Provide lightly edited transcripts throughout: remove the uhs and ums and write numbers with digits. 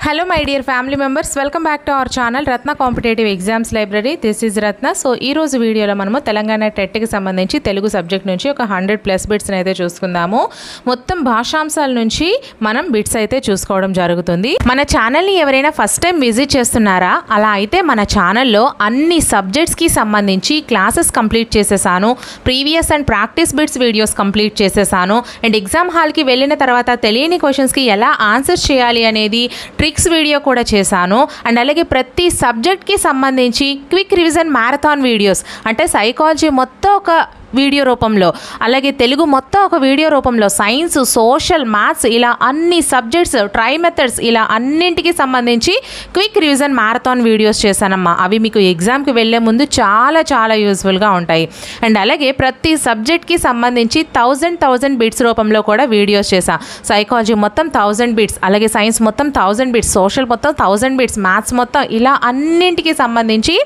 Hello my dear family members, welcome back to our channel Ratna Competitive Exams Library. This is Ratna. So ee roju video lo manamu Telangana TET ki sambandhinchi Telugu subject nunchi oka 100+ bits ni aithe chuskundamu. Mottam bhashamsal nunchi manam bits aithe chuskovam jarugutundi. Mana channel ni evaraina first time visit chestunnara ala aithe mana channel lo anni subjects ki sambandhinchi classes complete chesesanu, previous and practice bits videos complete chesesanu, and exam hall ki vellina tarvata teliyani questions ki ela answers cheyali anedi tricks video కూడా చేశాను. And అలాగే ప్రతి సబ్జెక్ట్కి సంబంధించి quick revision marathon videos, అంటే psychology మొత్తం ఒక video రూపంలో, అలాగే తెలుగు మొత్తం ఒక వీడియో రూపంలో, సైన్స్, సోషల్, మ్యాథ్స్ ఇలా అన్ని సబ్జెక్ట్స్, ట్రై మెథడ్స్ ఇలా అన్నింటికి సంబంధించి క్విక్ రివిజన్ మ్యారథాన్ వీడియోస్ చేశానమ్మా. అవి మీకు ఎగ్జామ్కి వెళ్ళే ముందు చాలా చాలా యూస్ఫుల్గా ఉంటాయి. అండ్ అలాగే ప్రతి సబ్జెక్ట్కి సంబంధించి 1000 బిట్స్ రూపంలో కూడా వీడియోస్ చేశా. సైకాలజీ మొత్తం 1000 బిట్స్, అలాగే సైన్స్ మొత్తం 1000 బిట్స్, సోషల్ మొత్తం 1000 బిట్స్, మ్యాథ్స్ మొత్తం ఇలా అన్నింటికి సంబంధించి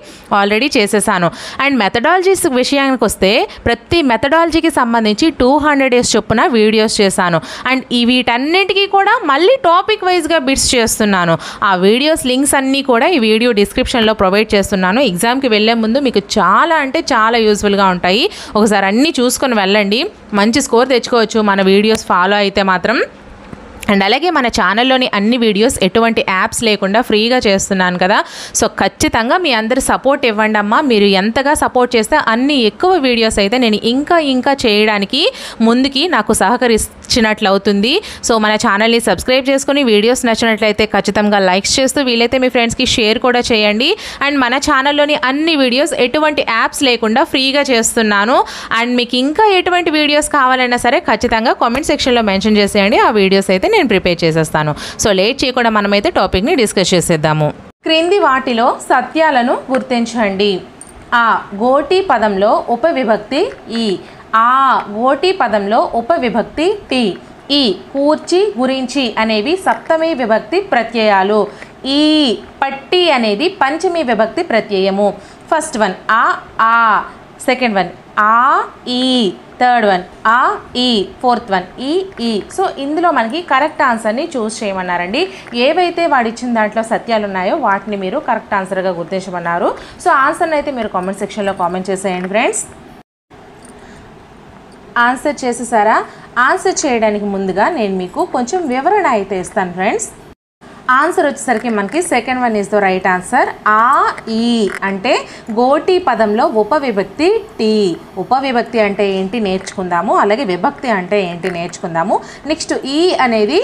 ఆల్రెడీ చేసేసాను. అండ్ మెథడాలజీస్ విషయానికి వస్తే ప్రతి మెథడాలజీకి సంబంధించి 200 డేస్ చొప్పున వీడియోస్ చేశాను. అండ్ వీటన్నిటికీ కూడా మళ్ళీ టాపిక్ వైజ్గా బిట్స్ చేస్తున్నాను. ఆ వీడియోస్ లింక్స్ అన్నీ కూడా ఈ వీడియో డిస్క్రిప్షన్లో ప్రొవైడ్ చేస్తున్నాను. ఎగ్జామ్కి వెళ్ళే ముందు మీకు చాలా అంటే చాలా యూస్ఫుల్గా ఉంటాయి. ఒకసారి అన్నీ చూసుకొని వెళ్ళండి, మంచి స్కోర్ తెచ్చుకోవచ్చు మన వీడియోస్ ఫాలో అయితే మాత్రం. అండ్ అలాగే మన ఛానల్లోని అన్ని వీడియోస్ ఎటువంటి యాప్స్ లేకుండా ఫ్రీగా చేస్తున్నాను కదా. సో ఖచ్చితంగా మీ అందరి సపోర్ట్ ఇవ్వండి అమ్మా. మీరు ఎంతగా సపోర్ట్ చేస్తే అన్ని ఎక్కువ వీడియోస్ అయితే నేను ఇంకా చేయడానికి ముందుకి నాకు సహకరించినట్లు అవుతుంది. సో మన ఛానల్ని సబ్స్క్రైబ్ చేసుకుని వీడియోస్ నచ్చినట్లయితే ఖచ్చితంగా లైక్స్ చేస్తూ వీలైతే మీ ఫ్రెండ్స్కి షేర్ కూడా చేయండి. అండ్ మన ఛానల్లోని అన్ని వీడియోస్ ఎటువంటి యాప్స్ లేకుండా ఫ్రీగా చేస్తున్నాను. అండ్ మీకు ఇంకా ఎటువంటి వీడియోస్ కావాలన్నా సరే ఖచ్చితంగా కామెంట్ సెక్షన్లో మెన్షన్ చేసేయండి. ఆ వీడియోస్ అయితే నేను ప్రిపేర్ చేసేస్తాను. సో లేట్ చేయకుండా మనమైతే టాపిక్ని డిస్కస్ చేసేద్దాము. క్రింది వాటిలో సత్యాలను గుర్తించండి. ఆ గోటి పదంలో ఉపవిభక్తి ఈ, ఆ గోటి పదంలో ఉపవిభక్తి టి, ఈ కూర్చి, గురించి అనేవి సప్తమి విభక్తి ప్రత్యయాలు, ఈ పట్టి అనేది పంచమి విభక్తి ప్రత్యయము. ఫస్ట్ వన్ ఆ, సెకండ్ వన్ ఆ ఈ, థర్డ్ వన్ ఆ ఈ, ఫోర్త్ వన్ ఈ. సో ఇందులో మనకి కరెక్ట్ ఆన్సర్ని చూస్ చేయమన్నారండి. ఏవైతే వాడు ఇచ్చిన దాంట్లో సత్యాలు ఉన్నాయో వాటిని మీరు కరెక్ట్ ఆన్సర్గా గుర్తించమన్నారు. సో ఆన్సర్ని అయితే మీరు కామెంట్ సెక్షన్లో కామెంట్ చేసేయండి ఫ్రెండ్స్. ఆన్సర్ చేసేసారా? ఆన్సర్ చేయడానికి ముందుగా నేను మీకు కొంచెం వివరణ అయితే ఇస్తాను ఫ్రెండ్స్. ఆన్సర్ వచ్చేసరికి మనకి second one is the right answer. ఆ ఈ అంటే గోటి పదంలో ఉపవిభక్తి టీ. ఉపవిభక్తి అంటే ఏంటి నేర్చుకుందాము, అలాగే విభక్తి అంటే ఏంటి నేర్చుకుందాము. నెక్స్ట్ ఈ అనేది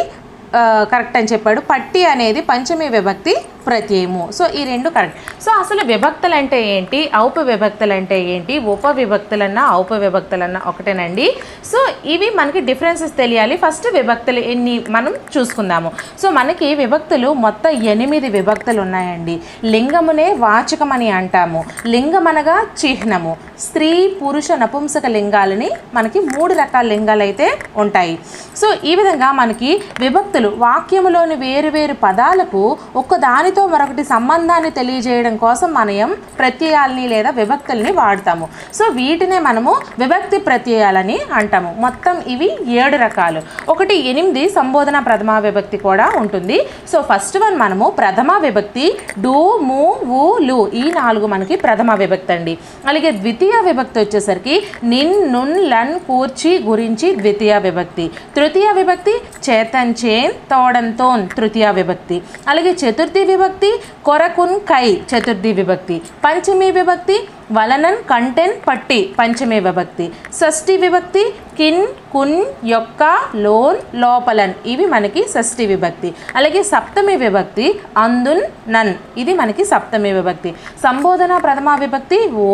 కరెక్ట్ అని చెప్పాడు. పట్టి అనేది పంచమి విభక్తి ప్రత్యయము. సో ఈ రెండు కరెక్ట్. సో అసలు విభక్తులు అంటే ఏంటి, ఔపవిభక్తులు అంటే ఏంటి, ఉపవిభక్తులన్నా ఔపవిభక్తులన్నా ఒకటేనండి. సో ఇవి మనకి డిఫరెన్సెస్ తెలియాలి. ఫస్ట్ విభక్తులు ఎన్ని మనం చూసుకుందాము. సో మనకి విభక్తులు మొత్తం 8 విభక్తులు ఉన్నాయండి. లింగమునే వాచకం అని అంటాము. లింగం అనగా చిహ్నము. స్త్రీ, పురుష, నపుంసక లింగాలని మనకి 3 రకాల లింగాలు అయితే ఉంటాయి. సో ఈ విధంగా మనకి విభక్తులు వాక్యములోని వేరు పదాలకు ఒకదానితో మరొకటి సంబంధాన్ని తెలియజేయడం కోసం మనం ప్రత్యయాలని లేదా విభక్తుల్ని వాడతాము. సో వీటినే మనము విభక్తి ప్రత్యయాలని అంటాము. మొత్తం ఇవి 7 రకాలు. 8 సంబోధన ప్రథమా విభక్తి కూడా ఉంటుంది. సో ఫస్ట్ వన్ మనము ప్రథమా విభక్తి డు, ము, వు, లు ఈ 4 మనకి ప్రథమా విభక్తి అండి. అలాగే ద్వితీయ విభక్తి వచ్చేసరికి నిన్, నున్, లన్, కూర్చి, గురించి ద్వితీయ విభక్తి. తృతీయ విభక్తి చేతన్, చేన్, తోడన్, తోన్ తృతీయ విభక్తి. అలాగే చతుర్థి విభక్తి కొరకున్, కై చతుర్థి విభక్తి. పంచమి విభక్తి వలనన్, కంటెన్, పట్టి పంచమి విభక్తి. షష్ఠి విభక్తి కిన్, కున్, యొక్క, లోన్, లోపలన్ ఇవి మనకి షష్ఠి విభక్తి. అలాగే సప్తమి విభక్తి అందున్, నన్ ఇది మనకి సప్తమి విభక్తి. సంబోధన ప్రథమా విభక్తి ఓ,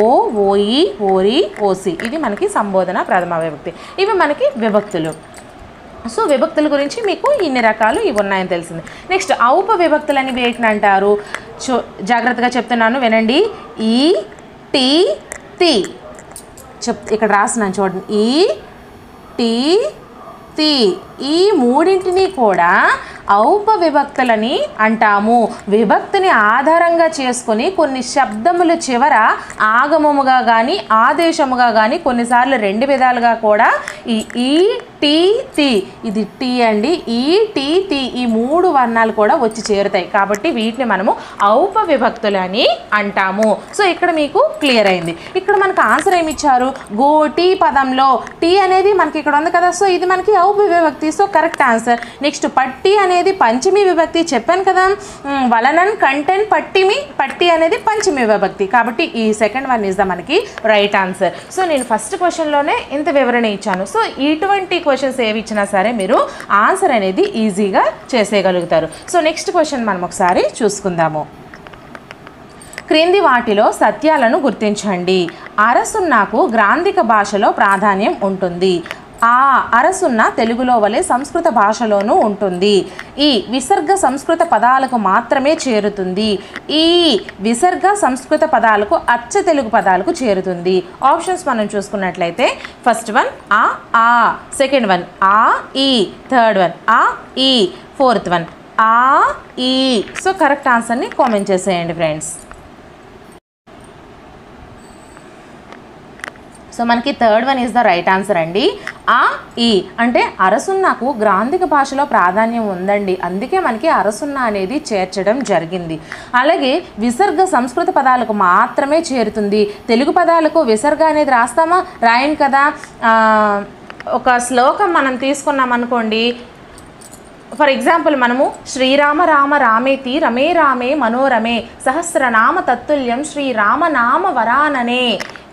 ఓయి, ఓరి, ఓసి ఇది మనకి సంబోధన ప్రథమా విభక్తి. ఇవి మనకి విభక్తులు. సో విభక్తుల గురించి మీకు ఇన్ని రకాలు ఇవి ఉన్నాయని తెలిసింది. నెక్స్ట్ ఔప విభక్తులు అని వేటిని అంటారు? జాగ్రత్తగా చెప్తున్నాను వినండి. ఈ, టీ, తి ఇక్కడ రాస్తున్నాను చూడండి. ఈ, టీ, తి ఈ మూడింటిని కూడా ఔపవిభక్తులని అంటాము. విభక్తిని ఆధారంగా చేసుకొని కొన్ని శబ్దముల చివర ఆగమముగా కానీ ఆదేశముగా కానీ కొన్నిసార్లు రెండు విధాలుగా కూడా ఈ టీ తి, ఇది టీ అండి, ఈ టీ తి, ఈ మూడు వర్ణాలు కూడా వచ్చి చేరుతాయి. కాబట్టి వీటిని మనము ఔపవిభక్తులు అని అంటాము. సో ఇక్కడ మీకు క్లియర్ అయింది. ఇక్కడ మనకు ఆన్సర్ ఏమి ఇచ్చారు, గోటి పదంలో టీ అనేది మనకి ఇక్కడ ఉంది కదా, సో ఇది మనకి ఔపవిభక్తి. So correct answer. నెక్స్ట్ పట్టి అనేది పంచమి విభక్తి, చెప్పాను కదా. వలనన్ కంటెన్ పట్టిమి, పట్టి అనేది పంచమి విభక్తి. కాబట్టి ఈ సెకండ్ వన్ ఈజ్ ద మనకి రైట్ ఆన్సర్. సో నేను ఫస్ట్ క్వశ్చన్లోనే ఇంత వివరణ ఇచ్చాను. సో ఇటువంటి క్వశ్చన్స్ ఏవి ఇచ్చినా సరే మీరు ఆన్సర్ అనేది ఈజీగా చేసేయగలుగుతారు. సో నెక్స్ట్ క్వశ్చన్ మనం ఒకసారి చూసుకుందాము. క్రింది వాటిలో సత్యాలను గుర్తించండి. అరసున్నాకు గ్రాంధిక భాషలో ప్రాధాన్యం ఉంటుంది. ఆ అరసున్న తెలుగులో వలె సంస్కృత భాషలోనూ ఉంటుంది. ఈ విసర్గ సంస్కృత పదాలకు మాత్రమే చేరుతుంది. ఈ విసర్గ సంస్కృత పదాలకు అచ్చ తెలుగు పదాలకు చేరుతుంది. ఆప్షన్స్ మనం చూసుకున్నట్లయితే ఫస్ట్ వన్ ఆ, సెకండ్ వన్ ఆ ఈ, థర్డ్ వన్ ఆ ఈ, ఫోర్త్ వన్ ఆ ఈ. సో కరెక్ట్ ఆన్సర్ని కామెంట్ చేసేయండి ఫ్రెండ్స్. సో మనకి third one is the right answer అండి. ఆ ఈ అంటే అరసున్నాకు గ్రాంధిక భాషలో ప్రాధాన్యం ఉందండి, అందుకే మనకి అరసున్న అనేది చేర్చడం జరిగింది. అలాగే విసర్గ సంస్కృత పదాలకు మాత్రమే చేరుతుంది. తెలుగు పదాలకు విసర్గ అనేది రాస్తామా, రాయం కదా. ఒక శ్లోకం మనం తీసుకున్నాం అనుకోండి, ఫర్ ఎగ్జాంపుల్ మనము శ్రీరామ రామ రామేతి రమే రామే మనోరమే సహస్రనామ తత్తుల్యం శ్రీరామనామ వరాననే.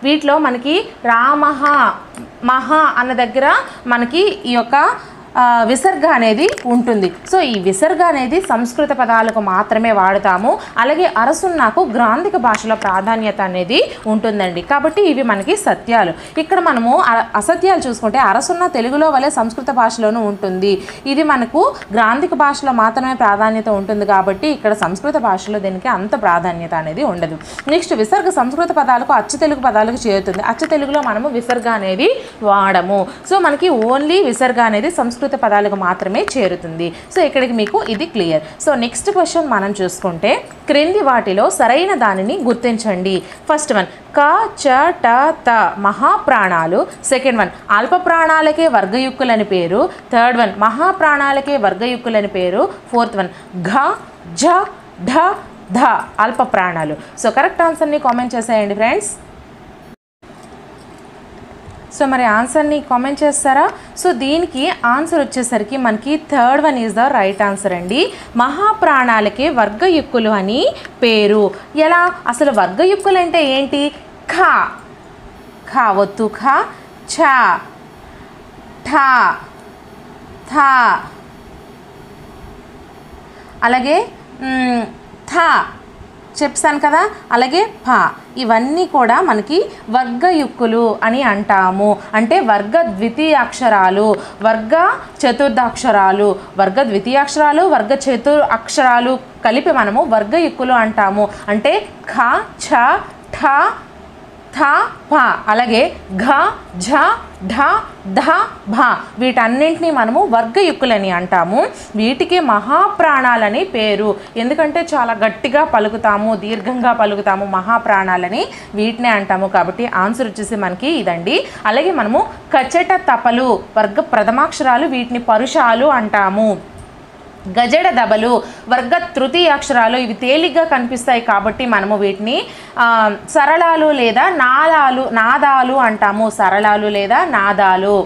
వీటిలో మనకి రామః మహా అన్న దగ్గర మనకి ఈ యొక్క విసర్గ అనేది ఉంటుంది. సో ఈ విసర్గ అనేది సంస్కృత పదాలకు మాత్రమే వాడతాము. అలాగే అరసున్నాకు గ్రాంధిక భాషలో ప్రాధాన్యత అనేది ఉంటుందండి. కాబట్టి ఇవి మనకి సత్యాలు. ఇక్కడ మనము అసత్యాలు చూసుకుంటే అరసున్న తెలుగులో వలె సంస్కృత భాషలోనూ ఉంటుంది. ఇది మనకు గ్రాంధిక భాషలో మాత్రమే ప్రాధాన్యత ఉంటుంది కాబట్టి ఇక్కడ సంస్కృత భాషలో దీనికి అంత ప్రాధాన్యత అనేది ఉండదు. నెక్స్ట్ విసర్గ సంస్కృత పదాలకు అచ్చ తెలుగు పదాలకు చేరుతుంది. అచ్చ తెలుగులో మనము విసర్గ అనేది వాడము. సో మనకి ఓన్లీ విసర్గ అనేది సంస్కృత పదాలకు మాత్రమే చేరుతుంది. సో ఇక్కడికి మీకు ఇది క్లియర్. సో నెక్స్ట్ క్వశ్చన్ మనం చూసుకుంటే క్రింది వాటిలో సరైన దానిని గుర్తించండి. ఫస్ట్ వన్ క చ ట త మహాప్రాణాలు, సెకండ్ వన్ అల్ప ప్రాణాలకే వర్గయుక్కులని పేరు, థర్డ్ వన్ మహాప్రాణాలకే వర్గయుక్కులని పేరు, ఫోర్త్ వన్ ఘ ఝ ఢ ధ అల్ప ప్రాణాలు. సో కరెక్ట్ ఆన్సర్ని కామెంట్ చేసేయండి ఫ్రెండ్స్. సో మరి ఆన్సర్ని కామెంట్ చేస్తారా. సో దీనికి ఆన్సర్ వచ్చేసరికి మనకి third one is the right answer అండి. మహాప్రాణాలకి వర్గయుక్కులు అని పేరు. ఎలా అసలు వర్గయుక్కులు అంటే ఏంటి, ఖ ఖ ఒత్తు ఖ, ఛ ఠ థ, అలాగే థ చెప్పాను కదా, అలాగే ఫ, ఇవన్నీ కూడా మనకి వర్గయుక్కులు అని అంటాము. అంటే వర్గ ద్వితీయాక్షరాలు, వర్గ చతుర్థాక్షరాలు, వర్గ ద్వితీయాక్షరాలు, వర్గ చతురక్షరాలు కలిపి మనము వర్గయుక్కులు అంటాము. అంటే ఖ ఛ ఠ థ ఫ, అలాగే ఘ ఝ ఢ ధ భ, వీటన్నింటినీ మనము వర్గయుక్కులని అంటాము. వీటికి మహాప్రాణాలని పేరు. ఎందుకంటే చాలా గట్టిగా పలుకుతాము, దీర్ఘంగా పలుకుతాము, మహాప్రాణాలని వీటినే అంటాము. కాబట్టి ఆన్సర్ వచ్చేసి మనకి ఇదండి. అలాగే మనము కచట తపలు వర్గ ప్రథమాక్షరాలు, వీటిని పరుషాలు అంటాము. గజడ దబలు వర్గ తృతీయాక్షరాలు, ఇవి తేలిగ్గా కనిపిస్తాయి కాబట్టి మనము వీటిని సరళాలు లేదా నాదాలు అంటాము. సరళాలు లేదా నాదాలు.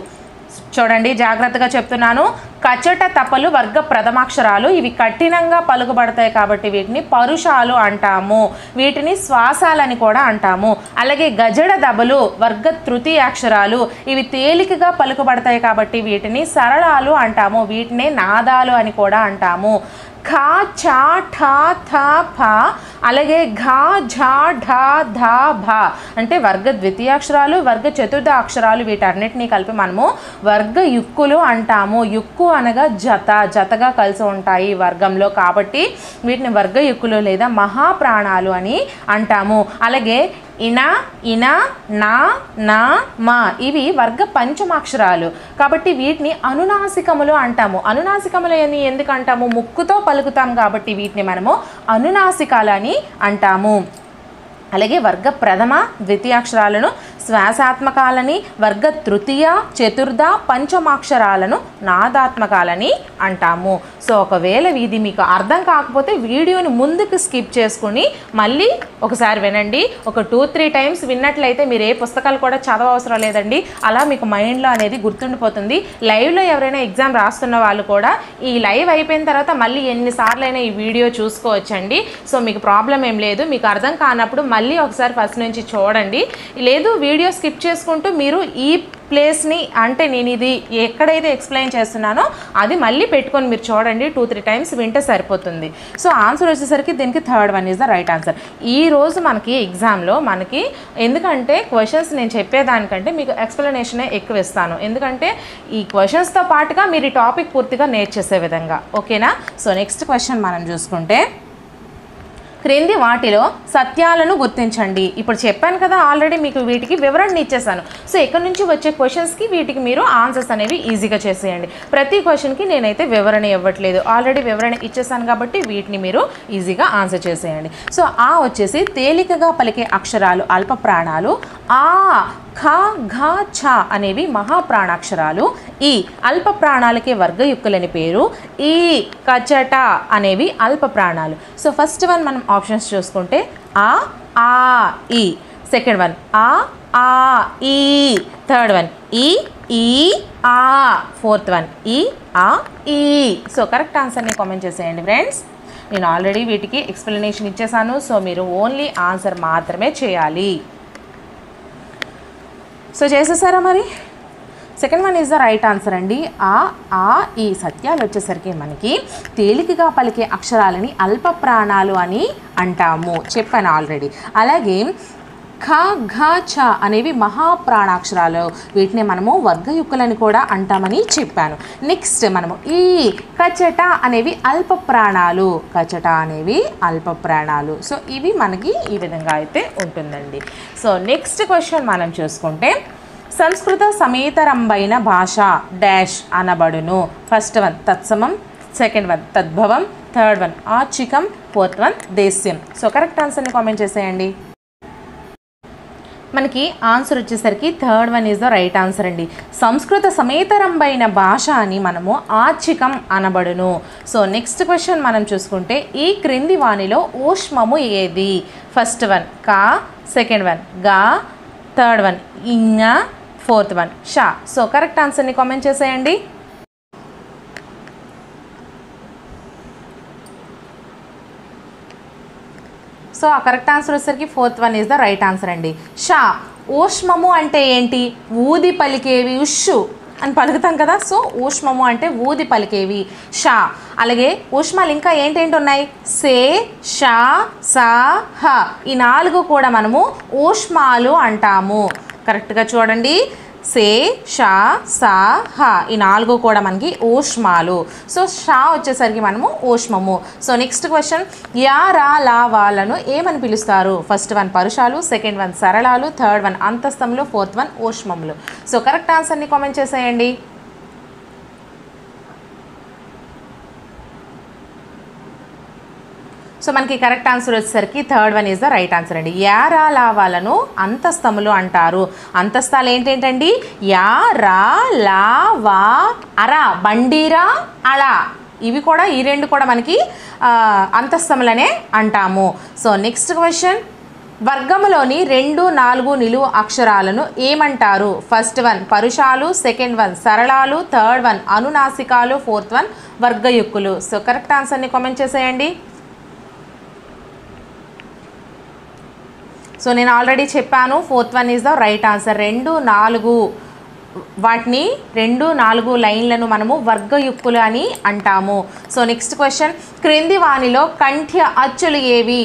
చూడండి జాగ్రత్తగా చెప్తున్నాను. కచట తపలు వర్గ ప్రథమాక్షరాలు, ఇవి కఠినంగా పలుకుబడతాయి కాబట్టి వీటిని పరుషాలు అంటాము. వీటిని శ్వాసాలని కూడా అంటాము. అలాగే గజడ దబలు వర్గ తృతీయాక్షరాలు, ఇవి తేలికగా పలుకుబడతాయి కాబట్టి వీటిని సరళాలు అంటాము. వీటిని నాదాలు అని కూడా అంటాము. ఖ ఛ ఠ థ ఫ, అలాగే ఘ ఝ ఢ ధ భ అంటే వర్గ ద్వితీయాక్షరాలు, వర్గ చతుర్థ అక్షరాలు, వీటన్నిటినీ కలిపి మనము వర్గ యుక్కులు అంటాము. యుక్కు అనగా జతగా కలిసి ఉంటాయి వర్గంలో, కాబట్టి వీటిని వర్గ యుక్కులు లేదా మహాప్రాణాలు అని అంటాము. అలాగే ఇన ఇన నా నా మా ఇవి వర్గ పంచమాక్షరాలు కాబట్టి వీటిని అనునాసికములు అంటాము. అనునాసికములు అని ఎందుకు అంటాము? ముక్కుతో పలుకుతాం కాబట్టి వీటిని మనము అనునాసికాలని అంటాము. అలాగే వర్గ ప్రథమ ద్వితీయాక్షరాలను శ్వాసాత్మకాలని, వర్గ తృతీయ చతుర్థ పంచమాక్షరాలను నాదాత్మకాలని అంటాము. సో ఒకవేళ ఇది మీకు అర్థం కాకపోతే వీడియోని ముందుకు స్కిప్ చేసుకుని మళ్ళీ ఒకసారి వినండి. ఒక 2-3 టైమ్స్ విన్నట్లయితే మీరు ఏ పుస్తకాలు కూడా చదవవసరం లేదండి. అలా మీకు మైండ్లో అనేది గుర్తుండిపోతుంది. లైవ్లో ఎవరైనా ఎగ్జామ్ రాస్తున్న వాళ్ళు కూడా ఈ లైవ్ అయిపోయిన తర్వాత మళ్ళీ ఎన్నిసార్లు అయినా ఈ వీడియో చూసుకోవచ్చండి. సో మీకు ప్రాబ్లం ఏం లేదు. మీకు అర్థం కానప్పుడు మళ్ళీ ఒకసారి ఫస్ట్ నుంచి చూడండి. లేదు వీడియో స్కిప్ చేసుకుంటూ మీరు ఈ ప్లేస్ని అంటే నేను ఇది ఎక్కడైతే ఎక్స్ప్లెయిన్ చేస్తున్నానో అది మళ్ళీ పెట్టుకొని మీరు చూడండి. 2-3 టైమ్స్ వింటే సరిపోతుంది. సో ఆన్సర్ వచ్చేసరికి దీనికి third one is the right answer. ఈరోజు మనకి ఎగ్జామ్లో మనకి ఎందుకంటే క్వశ్చన్స్ నేను చెప్పేదానికంటే మీకు ఎక్స్ప్లెనేషనే ఎక్కువ ఇస్తాను. ఎందుకంటే ఈ క్వశ్చన్స్తో పాటుగా మీరు ఈ టాపిక్ పూర్తిగా నేర్చేసే విధంగా. ఓకేనా? సో నెక్స్ట్ క్వశ్చన్ మనం చూసుకుంటే క్రింది వాటిలో సత్యాలను గుర్తించండి. ఇప్పుడు చెప్పాను కదా ఆల్రెడీ మీకు వీటికి వివరణ ఇచ్చేసాను. సో ఇక్కడ నుంచి వచ్చే క్వశ్చన్స్కి వీటికి మీరు ఆన్సర్స్ అనేవి ఈజీగా చేసేయండి. ప్రతి క్వశ్చన్కి నేనైతే వివరణ ఇవ్వట్లేదు, ఆల్రెడీ వివరణ ఇచ్చేసాను కాబట్టి వీటిని మీరు ఈజీగా ఆన్సర్ చేసేయండి. సో ఆ వచ్చేసి తేలికగా పలికే అక్షరాలు అల్ప ప్రాణాలు. ఆ ఖ ఘ ఛ అనేవి మహాప్రాణాక్షరాలు. ఈ అల్ప ప్రాణాలకే వర్గయుక్కులని పేరు. ఈ కచట అనేవి అల్ప ప్రాణాలు. సో ఫస్ట్ వన్ మనం ఆప్షన్స్ చూసుకుంటే ఆ ఆ ఈ, సెకండ్ వన్ ఆ ఆ ఈ, థర్డ్ వన్ ఈ ఈ ఆ, ఫోర్త్ వన్ ఈ ఆ ఈ. సో కరెక్ట్ ఆన్సర్ని కామెంట్ చేసేయండి ఫ్రెండ్స్. నేను ఆల్రెడీ వీటికి ఎక్స్ప్లెనేషన్ ఇచ్చేసాను. సో మీరు ఓన్లీ ఆన్సర్ మాత్రమే చేయాలి. సో చేసేసారా మరి? Second one is the right answer అండి. ఆ ఆ ఈ సత్యాలు వచ్చేసరికి మనకి తేలికగా పలికే అక్షరాలని అల్ప ప్రాణాలు అని అంటాము, చెప్పాను ఆల్రెడీ. అలాగే ఖ ఘ ఛ అనేవి మహాప్రాణాక్షరాలు, వీటిని మనము వర్గయుక్కులని కూడా అంటామని చెప్పాను. నెక్స్ట్ మనము ఈ కచట అనేవి అల్ప ప్రాణాలు, కచట అనేవి అల్ప ప్రాణాలు. సో ఇవి మనకి ఈ విధంగా అయితే ఉంటుందండి. సో నెక్స్ట్ క్వశ్చన్ మనం చూసుకుంటే సంస్కృత సమేతరంబైన భాష డాష్ అనబడును. ఫస్ట్ వన్ తత్సమం, సెకండ్ వన్ తద్భవం, థర్డ్ వన్ ఆచికం, ఫోర్త్ వన్ దేశ్యం. సో కరెక్ట్ ఆన్సర్ని కామెంట్ చేసేయండి. మనకి ఆన్సర్ వచ్చేసరికి third one is the right answer అండి. సంస్కృత సమేతరంబైన భాష అని మనము ఆచికం అనబడును. సో నెక్స్ట్ క్వశ్చన్ మనం చూసుకుంటే ఈ క్రింది వాణిలో ఊష్మము ఏది? ఫస్ట్ వన్ కా, సెకండ్ వన్ గా, థర్డ్ వన్ ఇంగ, ఫోర్త్ వన్ షా. సో కరెక్ట్ ఆన్సర్ని కామెంట్ చేసేయండి. సో ఆ కరెక్ట్ ఆన్సర్ వచ్చేసరికి fourth one is the right answer అండి. షా. ఊష్మము అంటే ఏంటి? ఊది పలికేవి, ఉష్షు అని పలుకుతాం కదా. సో ఊష్మము అంటే ఊది పలికేవి షా. అలాగే ఊష్మాలు ఇంకా ఏంటేంటి ఉన్నాయి? సే, షా, సా, హ. ఈ 4 కూడా మనము ఊష్మాలు అంటాము. కరెక్ట్గా చూడండి. సే, షా, సా, హ. ఈ 4 కూడా మనకి ఊష్మాలు. సో షా వచ్చేసరికి మనము ఊష్మము. సో నెక్స్ట్ క్వశ్చన్ యా రా లా వాళ్ళను ఏమని పిలుస్తారు? ఫస్ట్ వన్ పరుషాలు, సెకండ్ వన్ సరళాలు, థర్డ్ వన్ అంతస్తములు, ఫోర్త్ వన్ ఊష్మములు. సో కరెక్ట్ ఆన్సర్ని కామెంట్ చేసేయండి. సో మనకి కరెక్ట్ ఆన్సర్ వచ్చేసరికి third one is the right answer అండి. యా రా లా వాళ్ళను అంతస్తములు అంటారు. అంతస్తాలు ఏంటేంటండి? యా రా లా వా అరా, బండిరా, అలా. ఇవి కూడా ఈ 2 కూడా మనకి అంతస్తములనే అంటాము. సో నెక్స్ట్ క్వశ్చన్ వర్గములోని 2, 4 నిలువు అక్షరాలను ఏమంటారు? ఫస్ట్ వన్ పరుషాలు, సెకండ్ వన్ సరళాలు, థర్డ్ వన్ అనునాసికాలు, ఫోర్త్ వన్ వర్గయుక్కులు. సో కరెక్ట్ ఆన్సర్ని కామెంట్ చేసేయండి. సో నేను ఆల్రెడీ చెప్పాను fourth one is the right answer. 2, 4 వాటిని 2, 4 లైన్లను మనము వర్గయుక్కులు అని అంటాము. సో నెక్స్ట్ క్వశ్చన్ క్రింది వాణిలో కంఠ్య అచ్చులు ఏవి?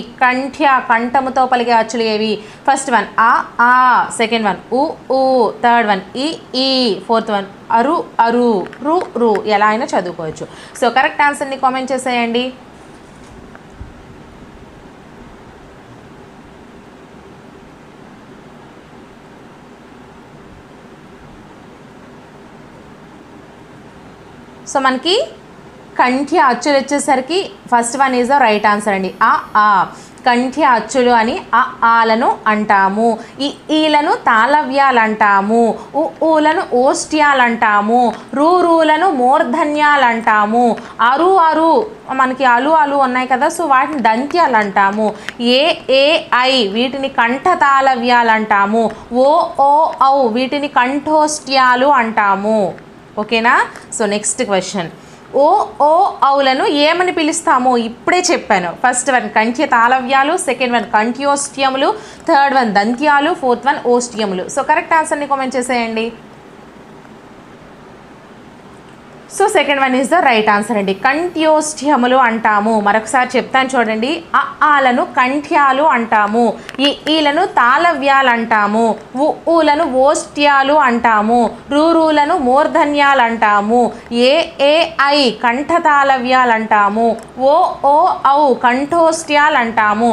కంఠముతో పలికే అచ్చులు ఏవి? ఫస్ట్ వన్ ఆ ఆ, సెకండ్ వన్ ఉ ఊ, థర్డ్ వన్ ఈ ఈ, ఫోర్త్ వన్ అరు అరు, రు రు. ఎలా అయినా చదువుకోవచ్చు. సో కరెక్ట్ ఆన్సర్ని కామెంట్ చేసేయండి. సో మనకి కంఠ్య అచ్చులు వచ్చేసరికి first one is the right answer అండి. ఆ కంఠ్య అచ్చులు అని ఆలను అంటాము. ఈలను తాళవ్యాలు అంటాము. ఊలను ఓష్ట్యాలు అంటాము. రూలను మూర్ధన్యాలు అంటాము. అరు మనకి అలు ఉన్నాయి కదా, సో వాటిని దంత్యాలు అంటాము. ఐ వీటిని కంఠ తాళవ్యాలు అంటాము. ఔ వీటిని కంఠోష్ట్యాలు అంటాము. ఓకేనా. సో నెక్స్ట్ క్వశ్చన్, ఔలను ఏమని పిలుస్తాము? ఇప్పుడే చెప్పాను. ఫస్ట్ వన్ కంఠ్య తాళవ్యాలు, సెకండ్ వన్ కంఠ్యోష్ట్యములు, థర్డ్ వన్ దంత్యాలు, ఫోర్త్ వన్ ఓష్ట్యములు. సో కరెక్ట్ ఆన్సర్ని కామెంట్ చేసేయండి. So second one is the right answer అండి. కంఠ్యోష్ట్యములు అంటాము. మరొకసారి చెప్తాను చూడండి. ఆలను కంఠ్యాలు అంటాము. ఈలను తాళవ్యాలు అంటాము. ఊలను ఓష్ట్యాలు అంటాము. రూలను మూర్ధన్యాలు అంటాము. ఐ కంఠ తాళవ్యాలు అంటాము. ఔ కంఠోష్ట్యాలు అంటాము.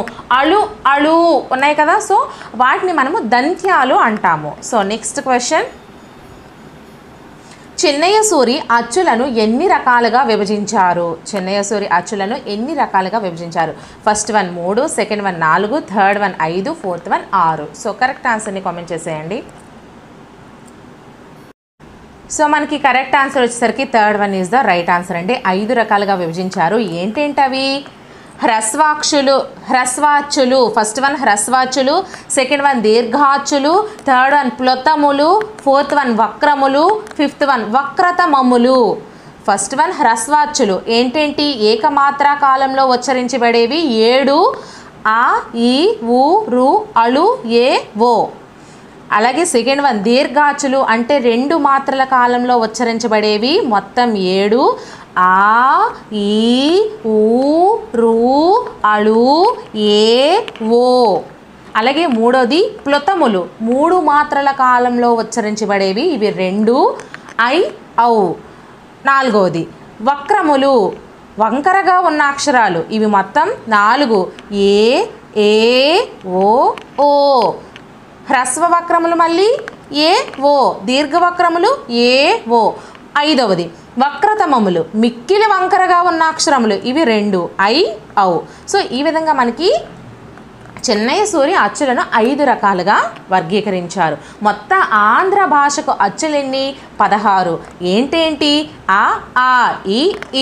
అళు ఉన్నాయి కదా, సో వాటిని మనము దంత్యాలు అంటాము. So next question, Chinnaya Suri అచ్చులను ఎన్ని రకాలుగా విభజించారు? చెన్నయ్య సూరి అచ్చులను ఎన్ని రకాలుగా విభజించారు? First one 3, second one 4, third one 5, fourth one 6. So correct ఆన్సర్ని కామెంట్ చేసేయండి. సో మనకి కరెక్ట్ ఆన్సర్ వచ్చేసరికి third one is the right answer అండి. 5 రకాలుగా విభజించారు. ఏంటేంటవి? హ్రస్వాచ్చులు, ఫస్ట్ వన్ హ్రస్వాచ్చులు, సెకండ్ వన్ దీర్ఘాచ్చులు, థర్డ్ వన్ ప్లొతములు, ఫోర్త్ వన్ వక్రములు, ఫిఫ్త్ వన్ వక్రతమములు. ఫస్ట్ వన్ హ్రస్వాచ్చులు ఏంటేంటి? ఏకమాత్రా కాలంలో ఉచ్చరించబడేవి 7. ఆ, ఈ, ఊ, రు, అళు, ఏ, ఓ. అలాగే సెకండ్ వన్ దీర్ఘాచ్చులు అంటే 2 మాత్రల కాలంలో ఉచ్చరించబడేవి మొత్తం 7. ఆ, ఈ, ఊ, రు, అళు, ఏ, ఓ. అలాగే మూడోది ప్లొతములు 3 మాత్రల కాలంలో ఉచ్చరించబడేవి, ఇవి 2. ఐ, ఔ. నాలుగోది వక్రములు వంకరగా ఉన్న అక్షరాలు, ఇవి మొత్తం 4. ఏ, ఓ. హ్రస్వ వక్రములు మళ్ళీ ఏ, ఓ. దీర్ఘవక్రములు ఏ, ఓ. 5వది వక్రతమములు మిక్కిలి వంకరగా ఉన్న అక్షరములు, ఇవి 2. ఐ, ఔ. సో ఈ విధంగా మనకి చెన్నయ్య సూరి అచ్చులను 5 రకాలుగా వర్గీకరించారు. మొత్తం ఆంధ్ర భాషకు అచ్చులెన్ని? 16. ఏంటేంటి? ఆ,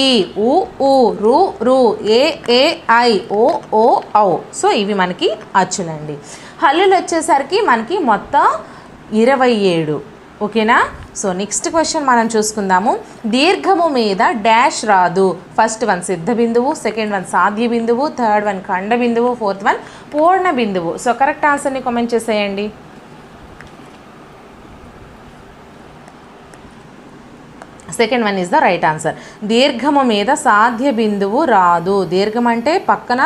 ఈ, ఊ, రు, ఏ, ఐ, ఓ, ఔ. సో ఇవి మనకి అచ్చులండి. హల్లులు వచ్చేసరికి మనకి మొత్తం 27. ఓకేనా. సో నెక్స్ట్ క్వశ్చన్ మనం చూసుకుందాము. దీర్ఘము మీద డాష్ రాదు. ఫస్ట్ వన్ సిద్ధ బిందువు, సెకండ్ వన్ సాధ్య బిందువు, థర్డ్ వన్ ఖండ బిందువు, ఫోర్త్ వన్ పూర్ణ బిందువు. సో కరెక్ట్ ఆన్సర్ని కామెంట్ చేసేయండి. Second one is the right answer. దీర్ఘము మీద సాధ్య బిందువు రాదు. దీర్ఘం అంటే పక్కన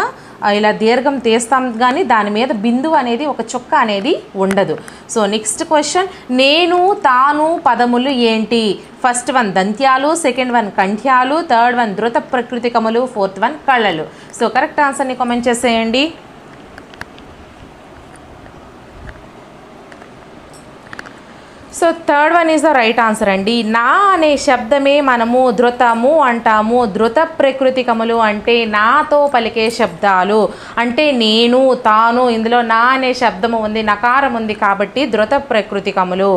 ఇలా దీర్ఘం తీస్తాం కానీ దాని మీద బిందువు అనేది ఒక చుక్క అనేది ఉండదు. సో నెక్స్ట్ క్వశ్చన్, నేను తాను పదములు ఏంటి? ఫస్ట్ వన్ దంత్యాలు, సెకండ్ వన్ కంఠ్యాలు, థర్డ్ వన్ ధృత ప్రకృతికములు, ఫోర్త్ వన్ కళలు. సో కరెక్ట్ ఆన్సర్ని కామెంట్ చేసేయండి. So third one is the right answer అండి. నా అనే శబ్దమే మనము ధృతము అంటాము. ధృత ప్రకృతికములు అంటే నాతో పలికే శబ్దాలు, అంటే నేను తాను, ఇందులో నా అనే శబ్దము ఉంది, నకారం ఉంది కాబట్టి ధృత ప్రకృతికములు.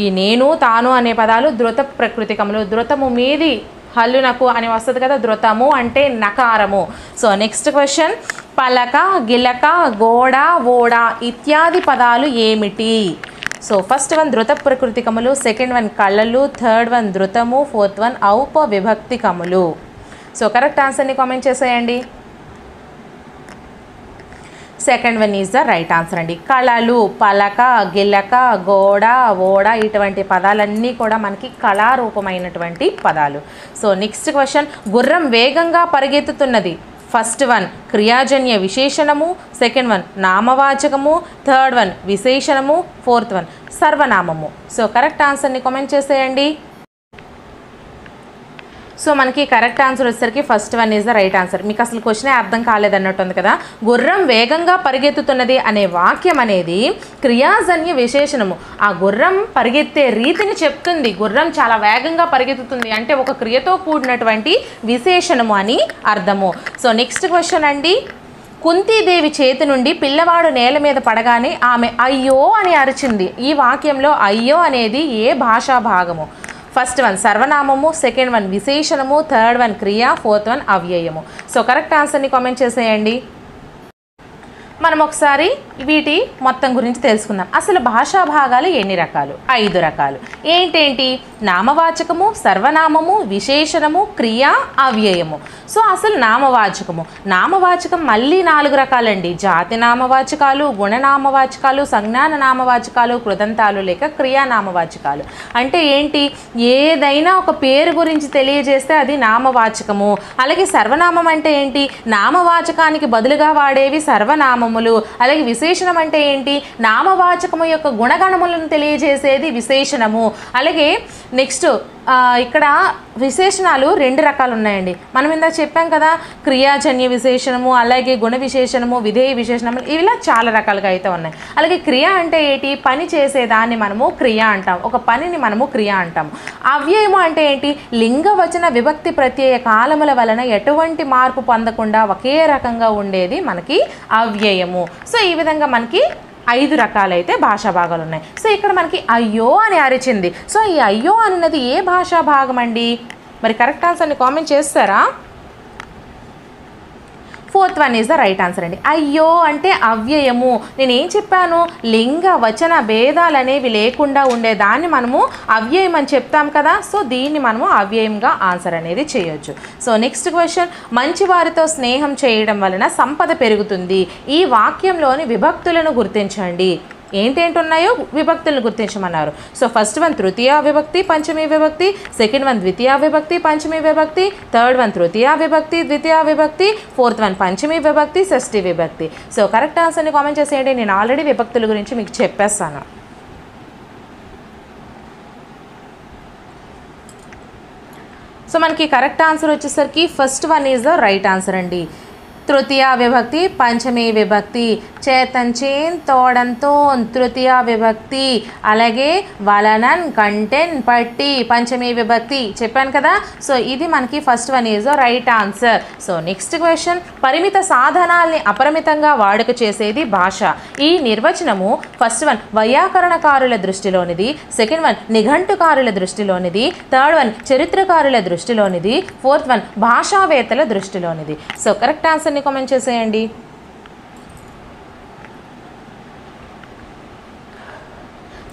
ఈ నేను తాను అనే పదాలు ధృత ప్రకృతికములు. ధృతము మీది హల్లునకు అని వస్తుంది కదా, ధృతము అంటే నకారము. సో నెక్స్ట్ క్వశ్చన్, పలక, గిలక, గోడ, ఓడ ఇత్యాది పదాలు ఏమిటి? సో ఫస్ట్ వన్ ధృత ప్రకృతికములు, సెకండ్ వన్ కళలు, థర్డ్ వన్ ధృతము, ఫోర్త్ వన్ ఔపవిభక్తికములు. సో కరెక్ట్ ఆన్సర్ని కామెంట్ చేసేయండి. Second one is the right answer అండి. కళలు, పలక, గిలక, గోడ, ఓడ ఇటువంటి పదాలన్నీ కూడా మనకి కళారూపమైనటువంటి పదాలు. సో నెక్స్ట్ క్వశ్చన్, గుర్రం వేగంగా పరిగెత్తుతున్నది. ఫస్ట్ వన్ క్రియాజన్య విశేషణము, సెకండ్ వన్ నామవాచకము, థర్డ్ వన్ విశేషణము, ఫోర్త్ వన్ సర్వనామము. సో కరెక్ట్ ఆన్సర్ని కామెంట్ చేసేయండి. సో మనకి కరెక్ట్ ఆన్సర్ వచ్చేసరికి first one is the right answer. మీకు అసలు క్వశ్చనే అర్థం కాలేదన్నట్టుంది కదా. గుర్రం వేగంగా పరిగెత్తుతున్నది అనే వాక్యం అనేది క్రియాజన్య విశేషణము. ఆ గుర్రం పరిగెత్తే రీతిని చెప్తుంది. గుర్రం చాలా వేగంగా పరిగెత్తుతుంది అంటే ఒక క్రియతో కూడినటువంటి విశేషణము అని అర్థము. సో నెక్స్ట్ క్వశ్చన్ అండి. కుంతీదేవి చేతి నుండి పిల్లవాడు నేల మీద పడగానే ఆమె అయ్యో అని అరిచింది. ఈ వాక్యంలో అయ్యో అనేది ఏ భాషా భాగము? ఫస్ట్ వన్ సర్వనామము, సెకండ్ వన్ విశేషణము, థర్డ్ వన్ క్రియ, ఫోర్త్ వన్ అవ్యయము. సో కరెక్ట్ ఆన్సర్ని కామెంట్ చేసేయండి. మనం ఒకసారి వీటి మొత్తం గురించి తెలుసుకుందాం. అసలు భాషా భాగాలు ఎన్ని రకాలు? 5 రకాలు. ఏంటేంటి? నామవాచకము, సర్వనామము, విశేషణము, క్రియ, అవ్యయము. సో అసలు నామవాచకం మళ్ళీ 4 రకాలండి. జాతి నామవాచకాలు, గుణనామవాచకాలు, సంజ్ఞాన నామవాచకాలు, కృదంతాలు లేక క్రియానామవాచకాలు. అంటే ఏంటి? ఏదైనా ఒక పేరు గురించి తెలియజేస్తే అది నామవాచకము. అలాగే సర్వనామం అంటే ఏంటి? నామవాచకానికి బదులుగా వాడేవి సర్వనామం. అలాగే విశేషణం అంటే ఏంటి? నామవాచకము యొక్క గుణగణములను తెలియజేసేది విశేషణము. అలాగే నెక్స్ట్ ఇక్కడ విశేషణాలు 2 రకాలు ఉన్నాయండి. మనం ఇందాక చెప్పాం కదా, క్రియాజన్య విశేషణము, అలాగే గుణ విశేషణము, విధేయ విశేషణము, ఇలా చాలా రకాలుగా అయితే ఉన్నాయి. అలాగే క్రియ అంటే ఏంటి? పని చేసేదాన్ని మనము క్రియ అంటాం. ఒక పనిని మనము క్రియ అంటాము. అవ్యయము అంటే ఏంటి? లింగ వచన విభక్తి ప్రత్యయ కాలముల వలన ఎటువంటి మార్పు పొందకుండా ఒకే రకంగా ఉండేది మనకి అవ్యయము. సో ఈ విధంగా మనకి 5 రకాలైతే భాషా భాగాలు ఉన్నాయి. సో ఇక్కడ మనకి అయ్యో అని అరిచింది. సో ఈ అయ్యో అన్నది ఏ భాషా భాగం అండి? మరి కరెక్ట్ ఆన్సర్ని కామెంట్ చేస్తారా? Fourth one is the right answer అండి. అయ్యో అంటే అవ్యయము. నేనేం చెప్పాను? లింగ వచన భేదాలు అనేవి లేకుండా ఉండేదాన్ని మనము అవ్యయం అని చెప్తాం కదా. సో దీన్ని మనము అవ్యయంగా ఆన్సర్ అనేది చేయొచ్చు. So next question. మంచివారితో స్నేహం చేయడం వలన సంపద పెరుగుతుంది. ఈ వాక్యంలోని విభక్తులను గుర్తించండి. ఏంటేంటి ఉన్నాయో విభక్తులను గుర్తించమన్నారు. సో ఫస్ట్ వన్ తృతీయ విభక్తి పంచమీ విభక్తి, సెకండ్ వన్ ద్వితీయ విభక్తి పంచమీ విభక్తి, థర్డ్ వన్ తృతీయ విభక్తి ద్వితీయ విభక్తి, ఫోర్త్ వన్ పంచమీ విభక్తి షష్ఠీ విభక్తి. సో కరెక్ట్ ఆన్సర్ని కామెంట్ చేసేయండి. నేను ఆల్రెడీ విభక్తుల గురించి మీకు చెప్పేస్తాను. సో మనకి కరెక్ట్ ఆన్సర్ వచ్చేసరికి first one is the right answer అండి. తృతీయ విభక్తి పంచమీ విభక్తి, చేతన్ చేన్ తోడన్ తోన్ తృతీయ విభక్తి, అలాగే వలనన్ కంటెన్ పట్టి పంచమీ విభక్తి చెప్పాను కదా. సో ఇది మనకి first one is right answer. So next question. పరిమిత సాధనాల్ని అపరిమితంగా వాడుక చేసేది భాష. ఈ నిర్వచనము ఫస్ట్ వన్ వైయాకరణకారుల దృష్టిలోనిది, సెకండ్ వన్ నిఘంటుకారుల దృష్టిలోనిది, థర్డ్ వన్ చరిత్రకారుల దృష్టిలోనిది, ఫోర్త్ వన్ భాషావేత్తల దృష్టిలోనిది. సో కరెక్ట్ ఆన్సర్ని కామెంట్ చేసేయండి.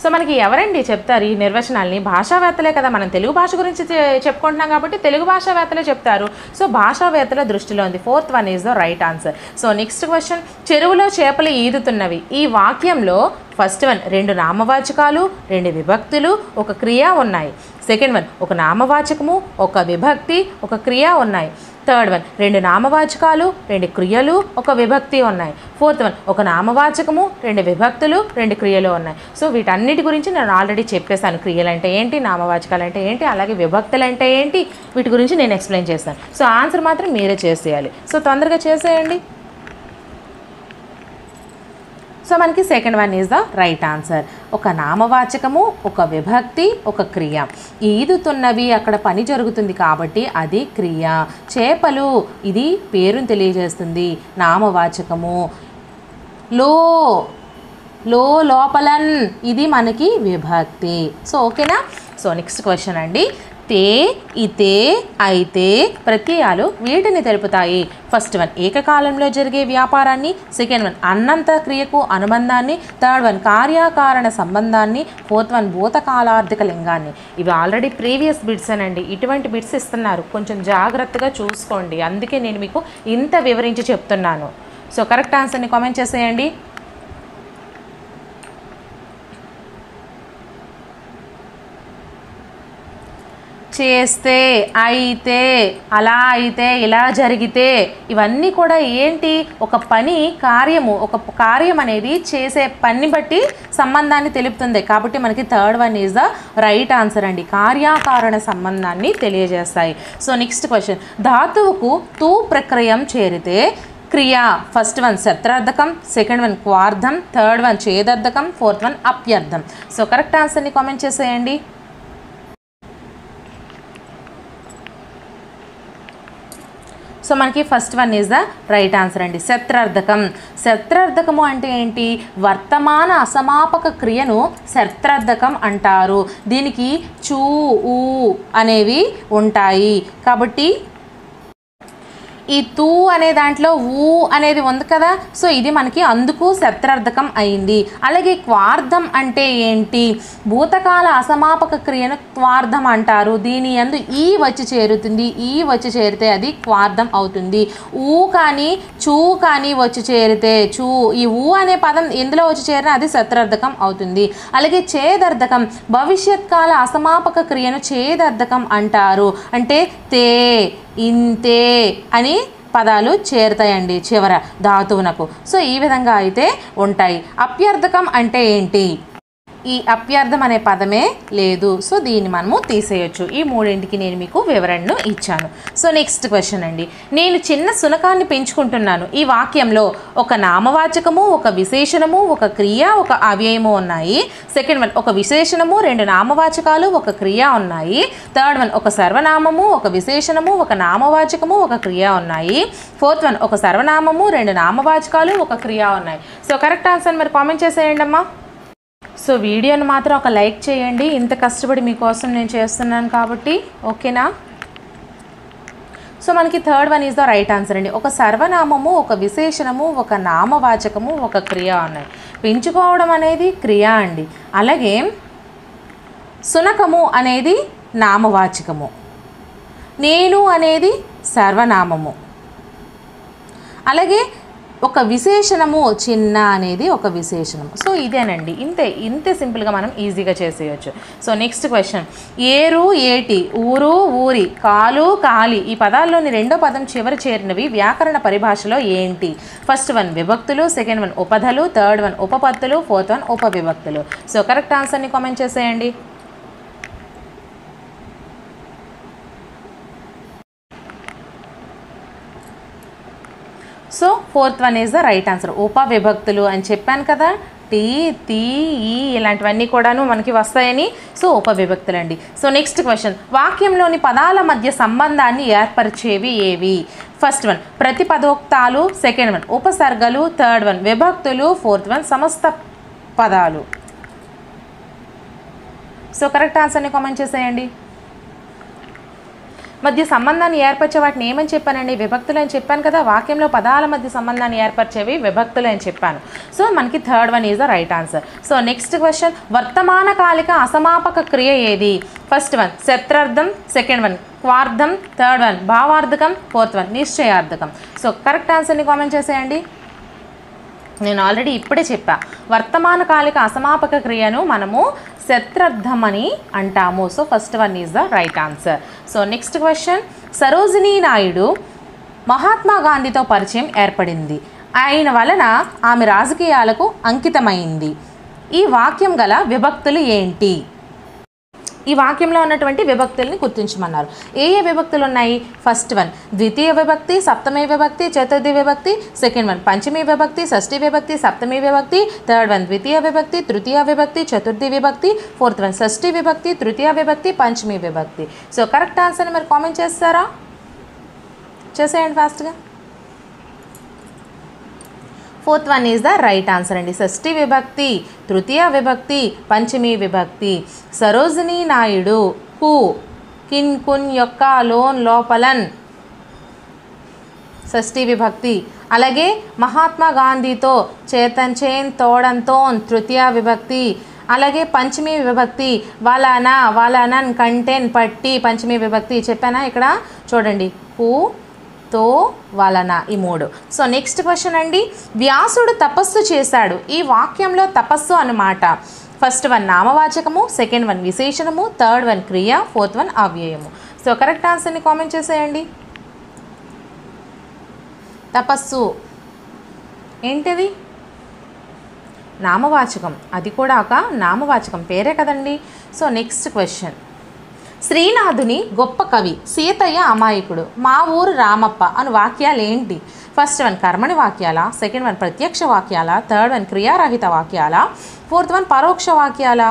సో మనకి ఎవరండి చెప్తారు ఈ నిర్వచనాల్ని? భాషావేత్తలే కదా. మనం తెలుగు భాష గురించి చెప్పుకుంటున్నాం కాబట్టి తెలుగు భాషావేత్తలే చెప్తారు. సో భాషావేత్తల దృష్టిలో ఉంది. Fourth one is the right answer. So next question. చెరువులో చేపలు ఈదుతున్నవి. ఈ వాక్యంలో ఫస్ట్ వన్ 2 నామవాచకాలు, 2 విభక్తులు, ఒక క్రియ ఉన్నాయి. సెకండ్ వన్ ఒక నామవాచకము, ఒక విభక్తి, ఒక క్రియ ఉన్నాయి. థర్డ్ వన్ 2 నామవాచకాలు, 2 క్రియలు, ఒక విభక్తి ఉన్నాయి. ఫోర్త్ వన్ ఒక నామవాచకము, 2 విభక్తులు, 2 క్రియలు ఉన్నాయి. సో వీటన్నిటి గురించి నేను ఆల్రెడీ చెప్పేశాను. క్రియలు అంటే ఏంటి, నామవాచకాలు అంటే ఏంటి, అలాగే విభక్తులు అంటే ఏంటి, వీటి గురించి నేను ఎక్స్ప్లెయిన్ చేస్తాను. సో ఆన్సర్ మాత్రం మీరే చేసేయాలి. సో తొందరగా చేసేయండి. సో మనకి second one is the right answer. ఒక నామవాచకము, ఒక విభక్తి, ఒక క్రియ. ఈదుతున్నవి అక్కడ పని జరుగుతుంది కాబట్టి అది క్రియ. చేపలు ఇది పేరును తెలియజేస్తుంది, నామవాచకము. లోపలన్ ఇది మనకి విభక్తి. సో ఓకేనా. సో నెక్స్ట్ క్వశ్చన్ అండి. తే, ఇతే, అయితే ప్రత్యయాలు వీటిని తెలుపుతాయి. ఫస్ట్ వన్ ఏకకాలంలో జరిగే వ్యాపారాన్ని, సెకండ్ వన్ అన్నంత క్రియకు అనుబంధాన్ని, థర్డ్ వన్ కార్యకారణ సంబంధాన్ని, ఫోర్త్ వన్ భూతకాలార్థిక లింగాన్ని. ఇవి ఆల్రెడీ ప్రీవియస్ బిట్స్ అనండి. ఇటువంటి బిట్స్ ఇస్తున్నారు, కొంచెం జాగ్రత్తగా చూసుకోండి. అందుకే నేను మీకు ఇంత వివరించి చెప్తున్నాను. సో కరెక్ట్ ఆన్సర్ని కామెంట్ చేసేయండి. చేస్తే, అయితే, అలా అయితే, ఇలా జరిగితే, ఇవన్నీ కూడా ఏంటి, ఒక పని కార్యము, ఒక కార్యం అనేది చేసే పని బట్టి సంబంధాన్ని తెలుపుతుంది. కాబట్టి మనకి third one is the right answer అండి. కార్యాకారణ సంబంధాన్ని తెలియజేస్తాయి. సో నెక్స్ట్ క్వశ్చన్, ధాతువుకు తూ ప్రక్రియం చేరితే క్రియా, ఫస్ట్ వన్ శత్రార్థకం, సెకండ్ వన్ క్వార్థం, థర్డ్ వన్ ఛేదర్థకం, ఫోర్త్ వన్ అప్యర్థం. సో కరెక్ట్ ఆన్సర్ని కామెంట్ చేసేయండి. సో మనకి first one is the right answer అండి, శత్రార్థకం. శత్రార్థకము అంటే ఏంటి, వర్తమాన అసమాపక క్రియను శత్రార్థకం అంటారు. దీనికి చూ, ఊ అనేవి ఉంటాయి. కాబట్టి ఈ తూ అనే దాంట్లో ఊ అనేది ఉంది కదా, సో ఇది మనకి అందుకు శత్రార్థకం అయింది. అలాగే క్వార్థం అంటే ఏంటి, భూతకాల అసమాపక క్రియను క్వార్థం అంటారు. దీని యందు ఈ వచ్చి చేరుతుంది, ఈ వచ్చి చేరితే అది క్వార్థం అవుతుంది. ఊ కానీ చూ కానీ వచ్చి చేరితే, చూ ఈ ఊ అనే పదం ఎందులో వచ్చి చేరినా అది శత్రార్థకం అవుతుంది. అలాగే ఛేదర్థకం, భవిష్యత్ కాల అసమాపక క్రియను ఛేదర్థకం అంటారు. అంటే తే, ఇంతే అని పదాలు చేరుతాయండి చివర ధాతువునకు. సో ఈ విధంగా అయితే ఉంటాయి. అప్యర్థకం అంటే ఏంటి, ఈ అప్యర్థం అనే పదమే లేదు. సో దీన్ని మనము తీసేయచ్చు. ఈ మూడింటికి నేను మీకు వివరణను ఇచ్చాను. సో నెక్స్ట్ క్వశ్చన్ అండి, నేను చిన్న శునకాన్ని పెంచుకుంటున్నాను. ఈ వాక్యంలో ఒక నామవాచకము, ఒక విశేషణము, ఒక క్రియ, ఒక అవ్యయము ఉన్నాయి. సెకండ్ వన్ ఒక విశేషణము, రెండు నామవాచకాలు, ఒక క్రియ ఉన్నాయి. థర్డ్ వన్ ఒక సర్వనామము, ఒక విశేషణము, ఒక నామవాచకము, ఒక క్రియ ఉన్నాయి. ఫోర్త్ వన్ ఒక సర్వనామము, రెండు నామవాచకాలు, ఒక క్రియ ఉన్నాయి. సో కరెక్ట్ ఆన్సర్ మరి కామెంట్ చేసేయండి అమ్మా. సో వీడియోని మాత్రం ఒక లైక్ చేయండి, ఇంత కష్టపడి మీకోసం నేను చేస్తున్నాను కాబట్టి, ఓకేనా. సో మనకి third one is the right answer అండి. ఒక సర్వనామము, ఒక విశేషణము, ఒక నామవాచకము, ఒక క్రియ ఉన్నాయి. పెంచుకోవడం అనేది క్రియ అండి. అలాగే శునకము అనేది నామవాచకము, నేను అనేది సర్వనామము, అలాగే ఒక విశేషణము చిన్న అనేది ఒక విశేషణము. సో ఇదేనండి, ఇంతే సింపుల్గా మనం ఈజీగా చేసేయచ్చు. సో నెక్స్ట్ క్వశ్చన్, ఏరు, ఏటి, ఊరు, ఊరి, కాలు, కాలి ఈ పదాల్లోని రెండో పదం చివరి చేరినవి వ్యాకరణ పరిభాషలో ఏంటి? ఫస్ట్ వన్ విభక్తులు, సెకండ్ వన్ ఉపధలు, థర్డ్ వన్ ఉపపత్తులు, ఫోర్త్ వన్ ఉపవిభక్తులు. సో కరెక్ట్ ఆన్సర్ని కామెంట్ చేసేయండి. So fourth one is the right answer, ఉపవిభక్తులు అని చెప్పాను కదా, టీ, తీ, ఈ ఇలాంటివన్నీ కూడాను మనకి వస్తాయని. సో ఉపవిభక్తులు అండి. సో నెక్స్ట్ క్వశ్చన్, వాక్యంలోని పదాల మధ్య సంబంధాన్ని ఏర్పరిచేవి ఏవి? ఫస్ట్ వన్ ప్రతిపదోక్తాలు, సెకండ్ వన్ ఉపసర్గలు, థర్డ్ వన్ విభక్తులు, ఫోర్త్ వన్ సమస్త పదాలు. సో కరెక్ట్ ఆన్సర్ని కామెంట్ చేసేయండి. మధ్య సంబంధాన్ని ఏర్పరిచే వాటిని ఏమని చెప్పానండి, విభక్తులు అని చెప్పాను కదా. వాక్యంలో పదాల మధ్య సంబంధాన్ని ఏర్పరిచేవి విభక్తులు అని చెప్పాను. సో మనకి third one is the right answer. So next question, వర్తమాన కాలిక అసమాపక క్రియ ఏది? ఫస్ట్ వన్ శత్రార్థం, సెకండ్ వన్ క్వార్థం, థర్డ్ వన్ భావార్థకం, ఫోర్త్ వన్ నిశ్చయార్థకం. సో కరెక్ట్ ఆన్సర్ని కామెంట్ చేసేయండి. నేను ఆల్రెడీ ఇప్పుడే చెప్పా, వర్తమాన కాలిక అసమాపక క్రియను మనము శత్రార్థం అని అంటాము. So first one is the right answer. So next question, Sarojini Naidu Mahatma గాంధీతో పరిచయం ఏర్పడింది. ఆయన వలన ఆమె రాజకీయాలకు అంకితమైంది. ఈ వాక్యం గల విభక్తులు ఏంటి? ఈ వాక్యంలో ఉన్నటువంటి విభక్తుల్ని గుర్తించమన్నారు. ఏ విభక్తులు ఉన్నాయి? ఫస్ట్ వన్ ద్వితీయ విభక్తి, సప్తమి విభక్తి, చతుర్థి విభక్తి, సెకండ్ వన్ పంచమి విభక్తి, షష్ఠి విభక్తి, సప్తమి విభక్తి, థర్డ్ వన్ ద్వితీయ విభక్తి, తృతీయ విభక్తి, చతుర్థి విభక్తి, ఫోర్త్ వన్ షష్ఠి విభక్తి, తృతీయ విభక్తి, పంచమి విభక్తి. సో కరెక్ట్ ఆన్సర్ని మీరు కామెంట్ చేస్తారా? చేసేయండి ఫాస్ట్గా. Fourth one is the right answer అండి. షష్ఠి విభక్తి, తృతీయ విభక్తి, పంచమి విభక్తి. సరోజినీ నాయుడు కు, కిన్, కున్, యొక్క, లోన్, లోపలన్ షష్ఠి విభక్తి. అలాగే మహాత్మా గాంధీతో చేతన్, చేన్, తోడన్, తోన్ తృతీయ విభక్తి. అలాగే పంచమి విభక్తి వలన, వలనన్, కంటెన్, పట్టి పంచమి విభక్తి. చెప్పానా ఇక్కడ చూడండి, కు, తో, వలన ఈ మూడు. సో నెక్స్ట్ క్వశ్చన్ అండి, వ్యాసుడు తపస్సు చేశాడు. ఈ వాక్యంలో తపస్సు అన్నమాట ఫస్ట్ వన్ నామవాచకము, సెకండ్ వన్ విశేషణము, థర్డ్ వన్ క్రియ, ఫోర్త్ వన్ అవ్యయము. సో కరెక్ట్ ఆన్సర్ని కామెంట్ చేసేయండి. తపస్సు ఏంటిది? నామవాచకం, అది కూడా ఒక నామవాచకం పేరే కదండి. సో నెక్స్ట్ క్వశ్చన్, శ్రీనాథుని గొప్ప కవి, సీతయ్య అమాయకుడు, మా ఊరు రామప్ప అను వాక్యాలు ఏంటి? ఫస్ట్ వన్ కర్మణి వాక్యాల, సెకండ్ వన్ ప్రత్యక్ష వాక్యాల, థర్డ్ వన్ క్రియారహిత వాక్యాల, ఫోర్త్ వన్ పరోక్ష వాక్యాల.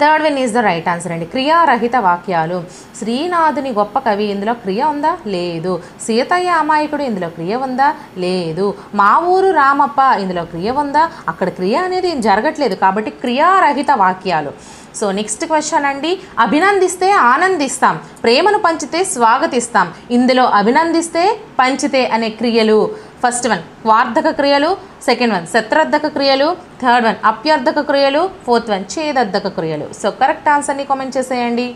Third one is the right answer అండి, క్రియారహిత వాక్యాలు. శ్రీనాథుని గొప్ప కవి, ఇందులో క్రియ ఉందా? లేదు. సీతయ్య అమాయకుడు, ఇందులో క్రియ ఉందా? లేదు. మా ఊరు రామప్ప, ఇందులో క్రియ ఉందా? అక్కడ క్రియ అనేది ఏం జరగట్లేదు, కాబట్టి క్రియారహిత వాక్యాలు. సో నెక్స్ట్ క్వశ్చన్ అండి, అభినందిస్తే ఆనందిస్తాం, ప్రేమను పంచితే స్వాగతిస్తాం, ఇందులో అభినందిస్తే పంచితే అనే క్రియలు ఫస్ట్ వన్ వార్ధక క్రియలు, సెకండ్ వన్ శత్రర్థక క్రియలు, థర్డ్ వన్ అప్యర్థక క్రియలు, ఫోర్త్ వన్ ఛేదర్థక క్రియలు. సో కరెక్ట్ ఆన్సర్ని కామెంట్ చేసేయండి.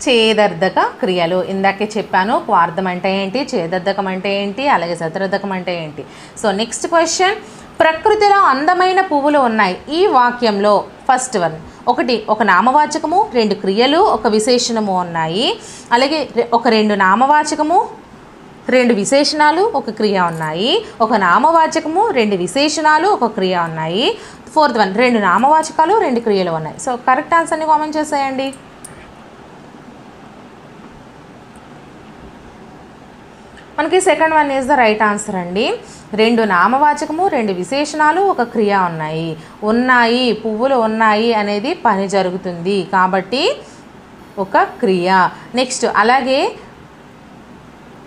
ఛేదర్థక క్రియలు ఇందాకే చెప్పాను, క్వార్థం అంటే ఏంటి, ఛేదర్థకం అంటే ఏంటి, అలాగే శత్రర్థకం అంటే ఏంటి. సో నెక్స్ట్ క్వశ్చన్, ప్రకృతిలో అందమైన పువ్వులు ఉన్నాయి, ఈ వాక్యంలో ఫస్ట్ వన్ ఒక నామవాచకము, రెండు క్రియలు, ఒక విశేషణము ఉన్నాయి. అలాగే రెండు నామవాచకము, రెండు విశేషణాలు, ఒక క్రియ ఉన్నాయి. ఒక నామవాచకము, రెండు విశేషణాలు, ఒక క్రియ ఉన్నాయి. ఫోర్త్ వన్ రెండు నామవాచకాలు, రెండు క్రియలు ఉన్నాయి. సో కరెక్ట్ ఆన్సర్ని కామెంట్ చేసేయండి. మనకి second one is the right answer అండి. రెండు నామవాచకము, రెండు విశేషణాలు, ఒక క్రియ ఉన్నాయి. పువ్వులు ఉన్నాయి అనేది పని జరుగుతుంది కాబట్టి ఒక క్రియ. నెక్స్ట్ అలాగే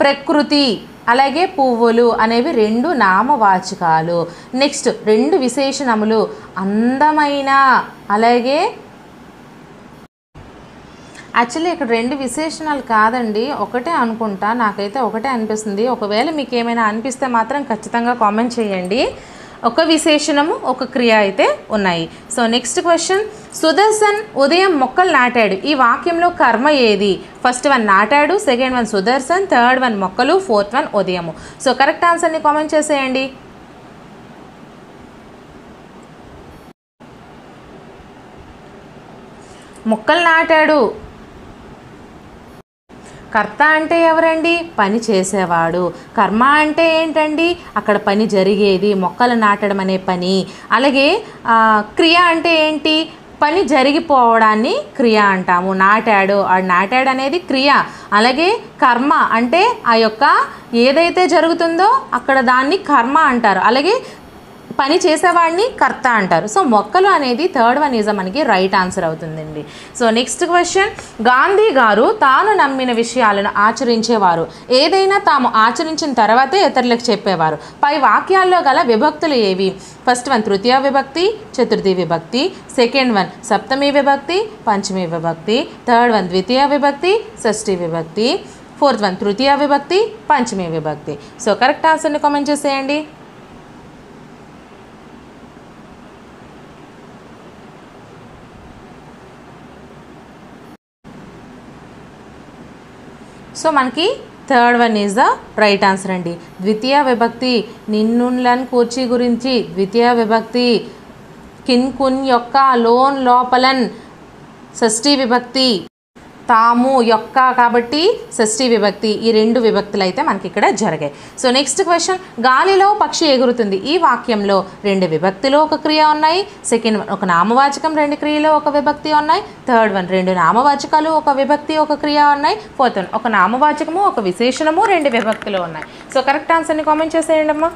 ప్రకృతి అలాగే పువ్వులు అనేవి రెండు నామవాచకాలు. నెక్స్ట్ రెండు విశేషణములు, అందమైన అలాగే యాక్చువల్లీ ఇక్కడ రెండు విశేషణాలు కాదండి, ఒకటే అనుకుంటా, నాకైతే ఒకటే అనిపిస్తుంది. ఒకవేళ మీకు ఏమైనా అనిపిస్తే మాత్రం ఖచ్చితంగా కామెంట్ చేయండి. ఒక విశేషణము, ఒక క్రియ అయితే ఉన్నాయి. సో నెక్స్ట్ క్వశ్చన్, సుదర్శన్ ఉదయం మొక్కలు నాటాడు, ఈ వాక్యంలో కర్మ ఏది? ఫస్ట్ వన్ నాటాడు, second one Sudarshan, third one మొక్కలు, ఫోర్త్ వన్ ఉదయము. సో కరెక్ట్ ఆన్సర్ని కామెంట్ చేసేయండి. మొక్కలు నాటాడు, కర్త అంటే ఎవరండి? పని చేసేవాడు. కర్మ అంటే ఏంటండి? అక్కడ పని జరిగేది, మొక్కలు నాటడం అనే పని. అలాగే క్రియ అంటే ఏంటి? పని జరిగిపోవడాన్ని క్రియ అంటాము. నాటాడు అనేది క్రియ. అలాగే కర్మ అంటే ఆ యొక్క ఏదైతే జరుగుతుందో అక్కడ దాన్ని కర్మ అంటారు. అలాగే పని చేసేవాడిని కర్త అంటారు. సో మొక్కలు అనేది థర్డ్ వన్ ఈజ్ మనకి రైట్ ఆన్సర్ అవుతుందండి. సో నెక్స్ట్ క్వశ్చన్, గాంధీ గారు తాను నమ్మిన విషయాలను ఆచరించేవారు, ఏదైనా తాము ఆచరించిన తర్వాతే ఇతరులకు చెప్పేవారు. పై వాక్యాల్లో గల విభక్తులు ఏవి? ఫస్ట్ వన్ తృతీయ విభక్తి, చతుర్థి విభక్తి, సెకండ్ వన్ సప్తమి విభక్తి, పంచమి విభక్తి, థర్డ్ వన్ ద్వితీయ విభక్తి, షష్ఠి విభక్తి, ఫోర్త్ వన్ తృతీయ విభక్తి, పంచమి విభక్తి. సో కరెక్ట్ ఆన్సర్ని కామెంట్ చేసేయండి. సో మనకి third one is the right answer అండి. ద్వితీయ విభక్తి, నిన్నున్లను కూర్చి గురించి ద్వితీయ విభక్తి, కిన్ కున్ యొక్క లోన్ లోపలన్ షష్ఠి విభక్తి, తాము యొక్క కాబట్టి షష్ఠి విభక్తి. ఈ రెండు విభక్తులు అయితే మనకి ఇక్కడ జరిగాయి. సో నెక్స్ట్ క్వశ్చన్, గాలిలో పక్షి ఎగురుతుంది, ఈ వాక్యంలో రెండు విభక్తులు ఒక క్రియ ఉన్నాయి. సెకండ్ వన్ ఒక నామవాచకం, రెండు క్రియలు ఒక విభక్తి ఉన్నాయి. థర్డ్ వన్ రెండు నామవాచకాలు, ఒక విభక్తి ఒక క్రియ ఉన్నాయి. ఫోర్త్ వన్ ఒక నామవాచకము, ఒక విశేషణము, రెండు విభక్తులు ఉన్నాయి. సో కరెక్ట్ ఆన్సర్ని కామెంట్ చేసేయండి అమ్మా.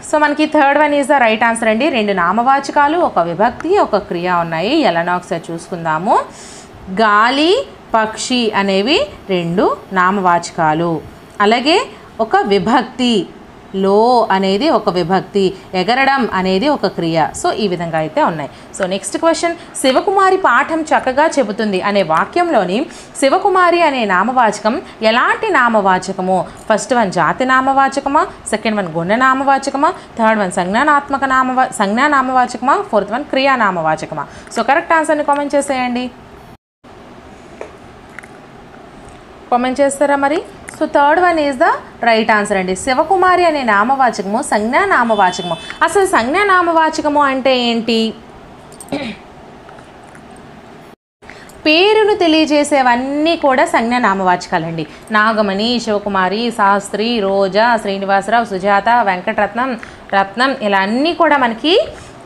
సో మనకి third one is the right answer అండి. రెండు నామవాచకాలు, ఒక విభక్తి, ఒక క్రియ ఉన్నాయి. ఎలానో ఒకసారి చూసుకుందాము. గాలి, పక్షి అనేవి రెండు నామవాచకాలు. అలాగే ఒక విభక్తి, లో అనేది ఒక విభక్తి, ఎగరడం అనేది ఒక క్రియ. సో ఈ విధంగా అయితే ఉన్నాయి. సో నెక్స్ట్ క్వశ్చన్, శివకుమారి పాఠం చక్కగా చెబుతుంది అనే వాక్యంలోని శివకుమారి అనే నామవాచకం ఎలాంటి నామవాచకము? ఫస్ట్ వన్ జాతి నామవాచకమా, సెకండ్ వన్ గుణ నామవాచకమా, థర్డ్ వన్ సంజ్ఞా నామవాచకమా, ఫోర్త్ వన్ క్రియా నామవాచకమా? సో కరెక్ట్ ఆన్సర్ని కామెంట్ చేసేయండి. కామెంట్ చేస్తారా మరి? So third one is the right answer అండి. శివకుమారి అనే నామవాచకము సంజ్ఞా నామవాచకము. అసలు సంజ్ఞా నామవాచకము అంటే ఏంటి? పేరును తెలియజేసేవన్నీ కూడా సంజ్ఞా నామవాచకాలండి. నాగమణి, శివకుమారి, శాస్త్రి, రోజా, శ్రీనివాసరావు, సుజాత, వెంకటరత్నం ఇలా అన్నీ కూడా మనకి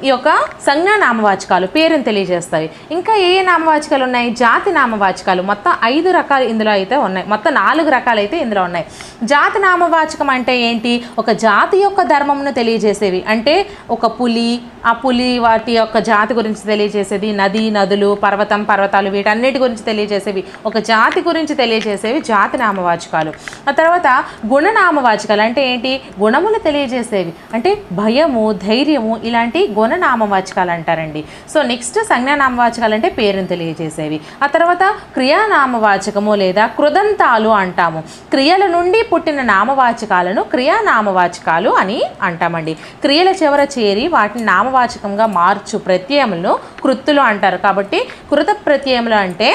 ఈ యొక్క సంజ్ఞా నామవాచకాలు పేరుని తెలియజేస్తాయి. ఇంకా ఏ నామవాచకాలు ఉన్నాయి? జాతి నామవాచకాలు. మొత్తం 5 రకాలు ఇందులో అయితే ఉన్నాయి. మొత్తం 4 రకాలు అయితే ఇందులో ఉన్నాయి. జాతి నామవాచకం అంటే ఏంటి? ఒక జాతి యొక్క ధర్మమును తెలియజేసేవి. అంటే ఒక పులి, ఆ పులి వాటి యొక్క జాతి గురించి తెలియజేసేది, నది, నదులు, పర్వతాలు వీటన్నిటి గురించి తెలియజేసేవి, ఒక జాతి గురించి తెలియజేసేవి జాతి నామవాచకాలు. ఆ తర్వాత గుణనామవాచకాలు అంటే ఏంటి? గుణములు తెలియజేసేవి. అంటే భయము, ధైర్యము ఇలాంటి గుణనామవాచకాలు అంటారండి. సో నెక్స్ట్ సంజ్ఞానామవాచకాలు అంటే పేరుని తెలియజేసేవి. ఆ తర్వాత క్రియానామవాచకము లేదా కృదంతాలు అంటాము. క్రియల నుండి పుట్టిన నామవాచకాలను క్రియానామవాచకాలు అని అంటామండి. క్రియల చివర చేరి వాటిని నామవాచకంగా మార్చు ప్రత్యయములను కృత్తులు అంటారు. కాబట్టి కృత ప్రత్యయములు అంటే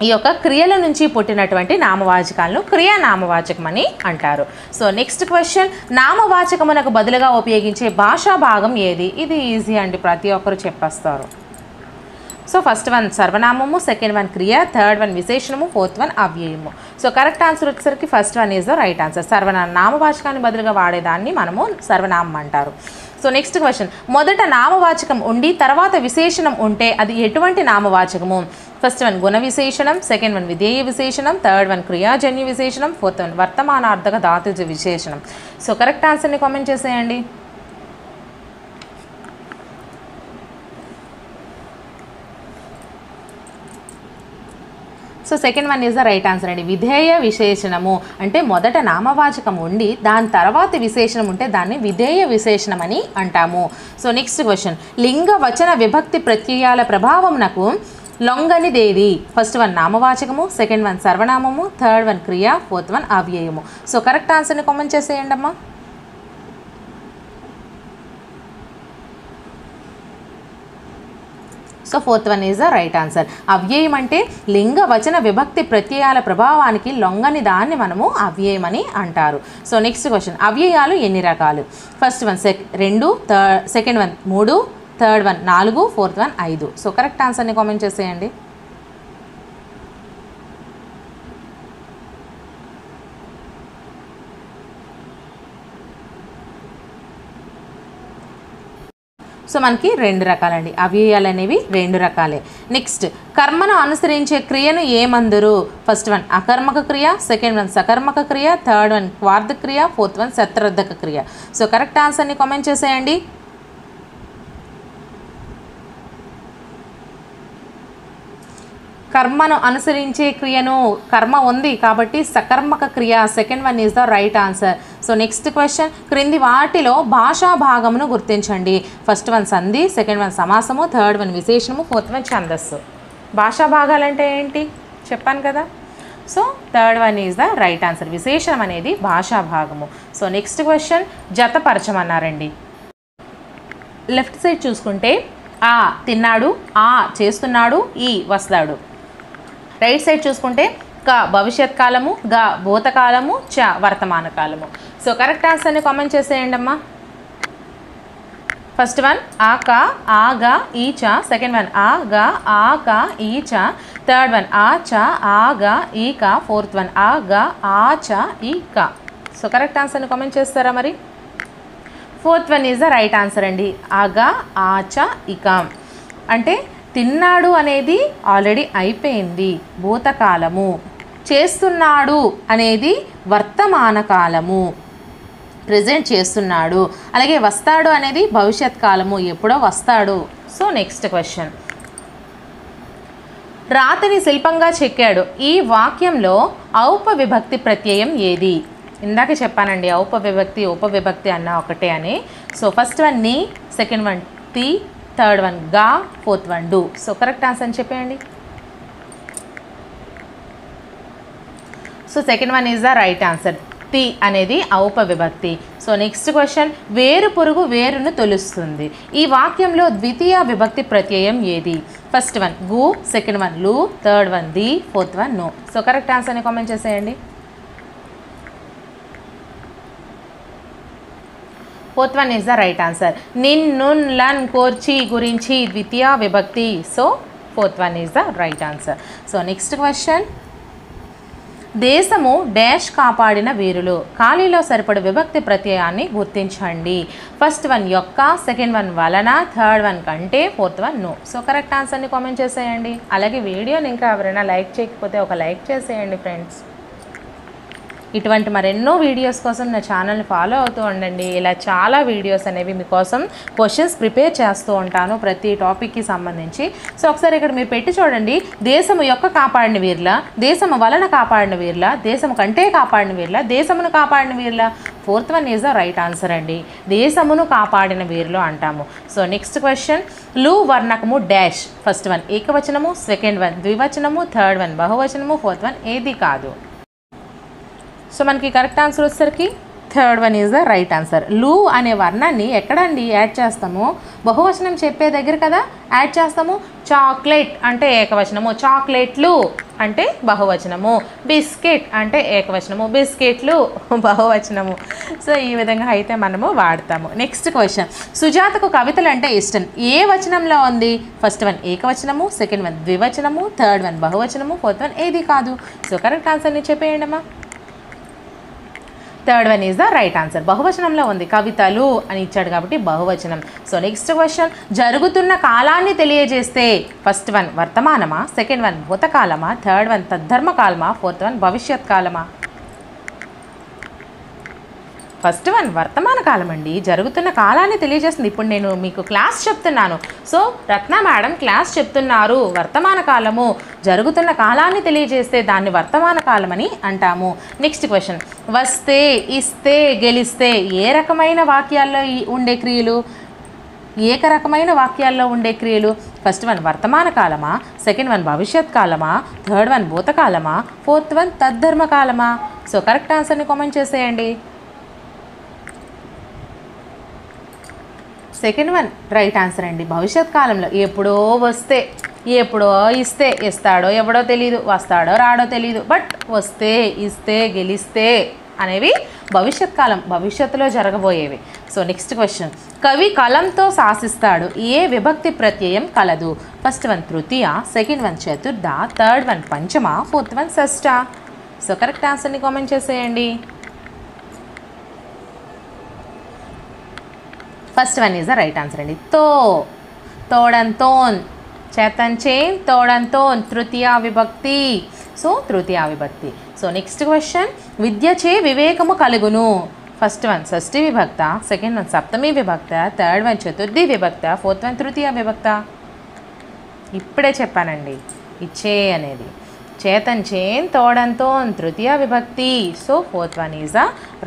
ఈ యొక్క క్రియల నుంచి పుట్టినటువంటి నామవాచకాలను క్రియానామవాచకం అని అంటారు. సో నెక్స్ట్ క్వశ్చన్, నామవాచకమునకు బదులుగా ఉపయోగించే భాషా భాగం ఏది? ఇది ఈజీ అండి, ప్రతి ఒక్కరు చెప్పేస్తారు. సో ఫస్ట్ వన్ సర్వనామము, సెకండ్ వన్ క్రియ, థర్డ్ వన్ విశేషణము, ఫోర్త్ వన్ అవ్యయము. సో కరెక్ట్ ఆన్సర్ వచ్చేసరికి first one is the right answer. నామవాచకాన్ని బదులుగా వాడేదాన్ని మనము సర్వనామం అంటారు. సో నెక్స్ట్ క్వశ్చన్, మొదట నామవాచకం ఉండి తర్వాత విశేషణం ఉంటే అది ఎటువంటి నామవాచకము? ఫస్ట్ వన్ గుణ విశేషణం, సెకండ్ వన్ విధేయ విశేషణం, థర్డ్ వన్ క్రియాజన్య విశేషణం, ఫోర్త్ వన్ వర్తమానార్థక ధాతుజ విశేషణం. సో కరెక్ట్ ఆన్సర్ని కామెంట్ చేసేయండి. So second one is the right answer అండి. విధేయ విశేషణము అంటే మొదట నామవాచకం ఉండి దాని తర్వాత విశేషణం ఉంటే దాన్ని విధేయ విశేషణం అని అంటాము. సో నెక్స్ట్ క్వశ్చన్, లింగ వచన విభక్తి ప్రత్యయాల ప్రభావమునకు లొంగనిదేది? ఫస్ట్ వన్ నామవాచకము, సెకండ్ వన్ సర్వనామము, థర్డ్ వన్ క్రియ, ఫోర్త్ వన్ అవ్యయము. సో కరెక్ట్ ఆన్సర్ని కామెంట్ చేసేయండి అమ్మా. So fourth one is the right answer. అవ్యయం అంటే లింగ వచన విభక్తి ప్రత్యయాల ప్రభావానికి లొంగని దాన్ని మనము అవ్యయం అని అంటారు. సో నెక్స్ట్ క్వశ్చన్, అవ్యయాలు ఎన్ని రకాలు? First one 2, second one 3, third one 4, fourth one 5. So correct ఆన్సర్ని కామెంట్ చేసేయండి. సో మనకి 2 రకాలండి, అవ్యయాలు అనేవి 2 రకాలే. నెక్స్ట్, కర్మను అనుసరించే క్రియను ఏమందురు? ఫస్ట్ వన్ అకర్మక క్రియ, సెకండ్ వన్ సకర్మక క్రియ, థర్డ్ వన్ క్వార్థ క్రియ, ఫోర్త్ వన్ శత్రర్థక క్రియ. సో కరెక్ట్ ఆన్సర్ని కామెంట్ చేసేయండి. కర్మను అనుసరించే క్రియను, కర్మ ఉంది కాబట్టి సకర్మక క్రియ, second one is the right answer. So next question, క్రింది వాటిలో భాషా భాగమును గుర్తించండి. ఫస్ట్ వన్ సంధి, సెకండ్ వన్ సమాసము, థర్డ్ వన్ విశేషణము, ఫోర్త్ వన్ ఛందస్సు. భాషా భాగాలంటే ఏంటి చెప్పాను కదా. So third one is the right answer. విశేషణం అనేది భాషా భాగము. సో నెక్స్ట్ క్వశ్చన్, జతపరచమన్నారండి. లెఫ్ట్ సైడ్ చూసుకుంటే ఆ తిన్నాడు, ఆ చేస్తున్నాడు, ఈ వస్తాడు. రైట్ సైడ్ చూసుకుంటే క భవిష్యత్ కాలము, గ భూతకాలము, చ వర్తమాన కాలము. సో కరెక్ట్ ఆన్సర్ని కామెంట్ చేసేయండి అమ్మా. ఫస్ట్ వన్ ఆ క, ఆ గ, ఈ చ, సెకండ్ వన్ ఆ గ, ఆ క, ఈ చ, థర్డ్ వన్ ఆ చ, ఆ గ, ఈ క, ఫోర్త్ వన్ ఆ గ, ఆ చ, ఈ క. సో కరెక్ట్ ఆన్సర్ని కామెంట్ చేస్తారా మరి. Fourth one is the right answer అండి. ఆగ, ఆచ, ఇక. అంటే తిన్నాడు అనేది ఆల్రెడీ అయిపోయింది, భూతకాలము. చేస్తున్నాడు అనేది వర్తమాన కాలము, ప్రజెంట్ చేస్తున్నాడు. అలాగే వస్తాడు అనేది భవిష్యత్ కాలము, ఎప్పుడో వస్తాడు. సో నెక్స్ట్ క్వశ్చన్, రాతిని శిల్పంగా చెక్కాడు. ఈ వాక్యంలో ఔప విభక్తి ప్రత్యయం ఏది? ఇందాకే చెప్పానండి ఔపవిభక్తి ఉపవిభక్తి అన్న ఒకటే అని. సో ఫస్ట్ వన్ నీ, సెకండ్ వన్ తి, థర్డ్ వన్ గా, fourth one do. So correct answer అని చెప్పేయండి. So second one is the right answer. తి అనేది ఔపవిభక్తి. సో నెక్స్ట్ క్వశ్చన్, వేరు పురుగు వేరును తొలుస్తుంది. ఈ వాక్యంలో ద్వితీయ విభక్తి ప్రత్యయం ఏది? ఫస్ట్ వన్ గు, సెకండ్ వన్ లు, థర్డ్ వన్ ది, ఫోర్త్ వన్ నో. సో కరెక్ట్ ఆన్సర్ని కామెంట్ చేసేయండి. Fourth one is the right answer. నిన్, నున్, లన్, కోర్చి గురించి ద్వితీయ విభక్తి. So fourth one is the right answer. So next question, దేశము డాష్ కాపాడిన వీరులు. ఖాళీలో సరిపడు విభక్తి ప్రత్యయాన్ని గుర్తించండి. ఫస్ట్ వన్ యొక్క, సెకండ్ వన్ వలన, థర్డ్ వన్ కంటే, ఫోర్త్ వన్ నో. సో కరెక్ట్ ఆన్సర్ని కామెంట్ చేసేయండి. అలాగే వీడియోని ఇంకా ఎవరైనా లైక్ చేయకపోతే ఒక లైక్ చేసేయండి ఫ్రెండ్స్. ఇటువంటి మరెన్నో వీడియోస్ కోసం నా ఛానల్ని ఫాలో అవుతూ ఉండండి. ఇలా చాలా వీడియోస్ అనేవి మీకోసం క్వశ్చన్స్ ప్రిపేర్ చేస్తూ ఉంటాను ప్రతి టాపిక్కి సంబంధించి. సో ఒకసారి ఇక్కడ మీరు పెట్టి చూడండి. దేశము యొక్క కాపాడిన వీర్ల, దేశము వలన కాపాడిన వీర్ల, దేశము కంటే కాపాడిన వీర్ల, దేశమును కాపాడిన వీర్ల. Fourth one is the right answer అండి. దేశమును కాపాడిన వీర్లు అంటాము. సో నెక్స్ట్ క్వశ్చన్, లు వర్ణకము డాష్. ఫస్ట్ వన్ ఏకవచనము, సెకండ్ వన్ ద్వివచనము, థర్డ్ వన్ బహువచనము, ఫోర్త్ వన్ ఏది కాదు. సో మనకి కరెక్ట్ ఆన్సర్ వచ్చేసరికి third one is the right answer. లు అనే వర్ణాన్ని ఎక్కడండి యాడ్ చేస్తాము? బహువచనం చెప్పే దగ్గర కదా యాడ్ చేస్తాము. చాక్లెట్ అంటే ఏకవచనము, చాక్లెట్లు అంటే బహువచనము, బిస్కెట్ అంటే ఏకవచనము, బిస్కెట్లు బహువచనము. సో ఈ విధంగా అయితే మనము వాడతాము. నెక్స్ట్ క్వశ్చన్, సుజాతకు కవితలు అంటే ఇష్టం. ఏ వచనంలో ఉంది? ఫస్ట్ వన్ ఏకవచనము, సెకండ్ వన్ ద్వివచనము, థర్డ్ వన్ బహువచనము, ఫోర్త్ వన్ ఏది కాదు. సో కరెక్ట్ ఆన్సర్ని చెప్పేయండి అమ్మా. Third one is the right answer. బహువచనంలో ఉంది, కవితలు అని ఇచ్చాడు కాబట్టి బహువచనం. సో నెక్స్ట్ క్వశ్చన్, జరుగుతున్న కాలాన్ని తెలియజేస్తే ఫస్ట్ వన్ వర్తమానమా, సెకండ్ వన్ భూతకాలమా, థర్డ్ వన్ తద్ధర్మకాలమా, ఫోర్త్ వన్ భవిష్యత్ కాలమా? ఫస్ట్ వన్ వర్తమాన కాలం అండి. జరుగుతున్న కాలాన్ని తెలియజేస్తుంది. ఇప్పుడు నేను మీకు క్లాస్ చెప్తున్నాను. సో రత్న మేడం క్లాస్ చెప్తున్నారు. వర్తమాన కాలము జరుగుతున్న కాలాన్ని తెలియజేస్తే దాన్ని వర్తమాన కాలం అని అంటాము. నెక్స్ట్ క్వశ్చన్, వస్తే, ఇస్తే, గెలిస్తే ఏ రకమైన వాక్యాల్లో ఉండే క్రియలు? ఏక రకమైన వాక్యాల్లో ఉండే క్రియలు. ఫస్ట్ వన్ వర్తమాన కాలమా, సెకండ్ వన్ భవిష్యత్ కాలమా, థర్డ్ వన్ భూతకాలమా, ఫోర్త్ వన్ తద్ధర్మకాలమా? సో కరెక్ట్ ఆన్సర్ని కామెంట్ చేసేయండి. సెకండ్ వన్ రైట్ ఆన్సర్ అండి. భవిష్యత్ కాలంలో ఎప్పుడో వస్తే, ఎప్పుడో ఇస్తే, ఇస్తాడో ఎవడో తెలియదు, వస్తాడో రాడో తెలియదు, బట్ వస్తే, ఇస్తే, గెలిస్తే అనేవి భవిష్యత్ కాలం, భవిష్యత్తులో జరగబోయేవి. సో నెక్స్ట్ క్వశ్చన్, కవి కలంతో శాసిస్తాడు. ఏ విభక్తి ప్రత్యయం కలదు? ఫస్ట్ వన్ తృతీయ, సెకండ్ వన్ చతుర్థ, థర్డ్ వన్ పంచమ, ఫోర్త్ వన్ షష్ఠ. సో కరెక్ట్ ఆన్సర్ని కామెంట్ చేసేయండి. First one is the right answer అండి. తో, తోడంతోన్, చేతంచేన్, తోడంతోన్ తృతీయ విభక్తి. సో తృతీయ విభక్తి. సో నెక్స్ట్ క్వశ్చన్, విద్యచే వివేకము కలుగును. ఫస్ట్ వన్ షష్ఠి విభక్త, సెకండ్ వన్ సప్తమి విభక్త, థర్డ్ వన్ చతుర్థి విభక్త, ఫోర్త్ వన్ తృతీయ విభక్త. ఇప్పుడే చెప్పానండి ఇచ్చే అనేది. చేతంచేన్, తోడంతోన్ తృతీయ విభక్తి. So fourth one is the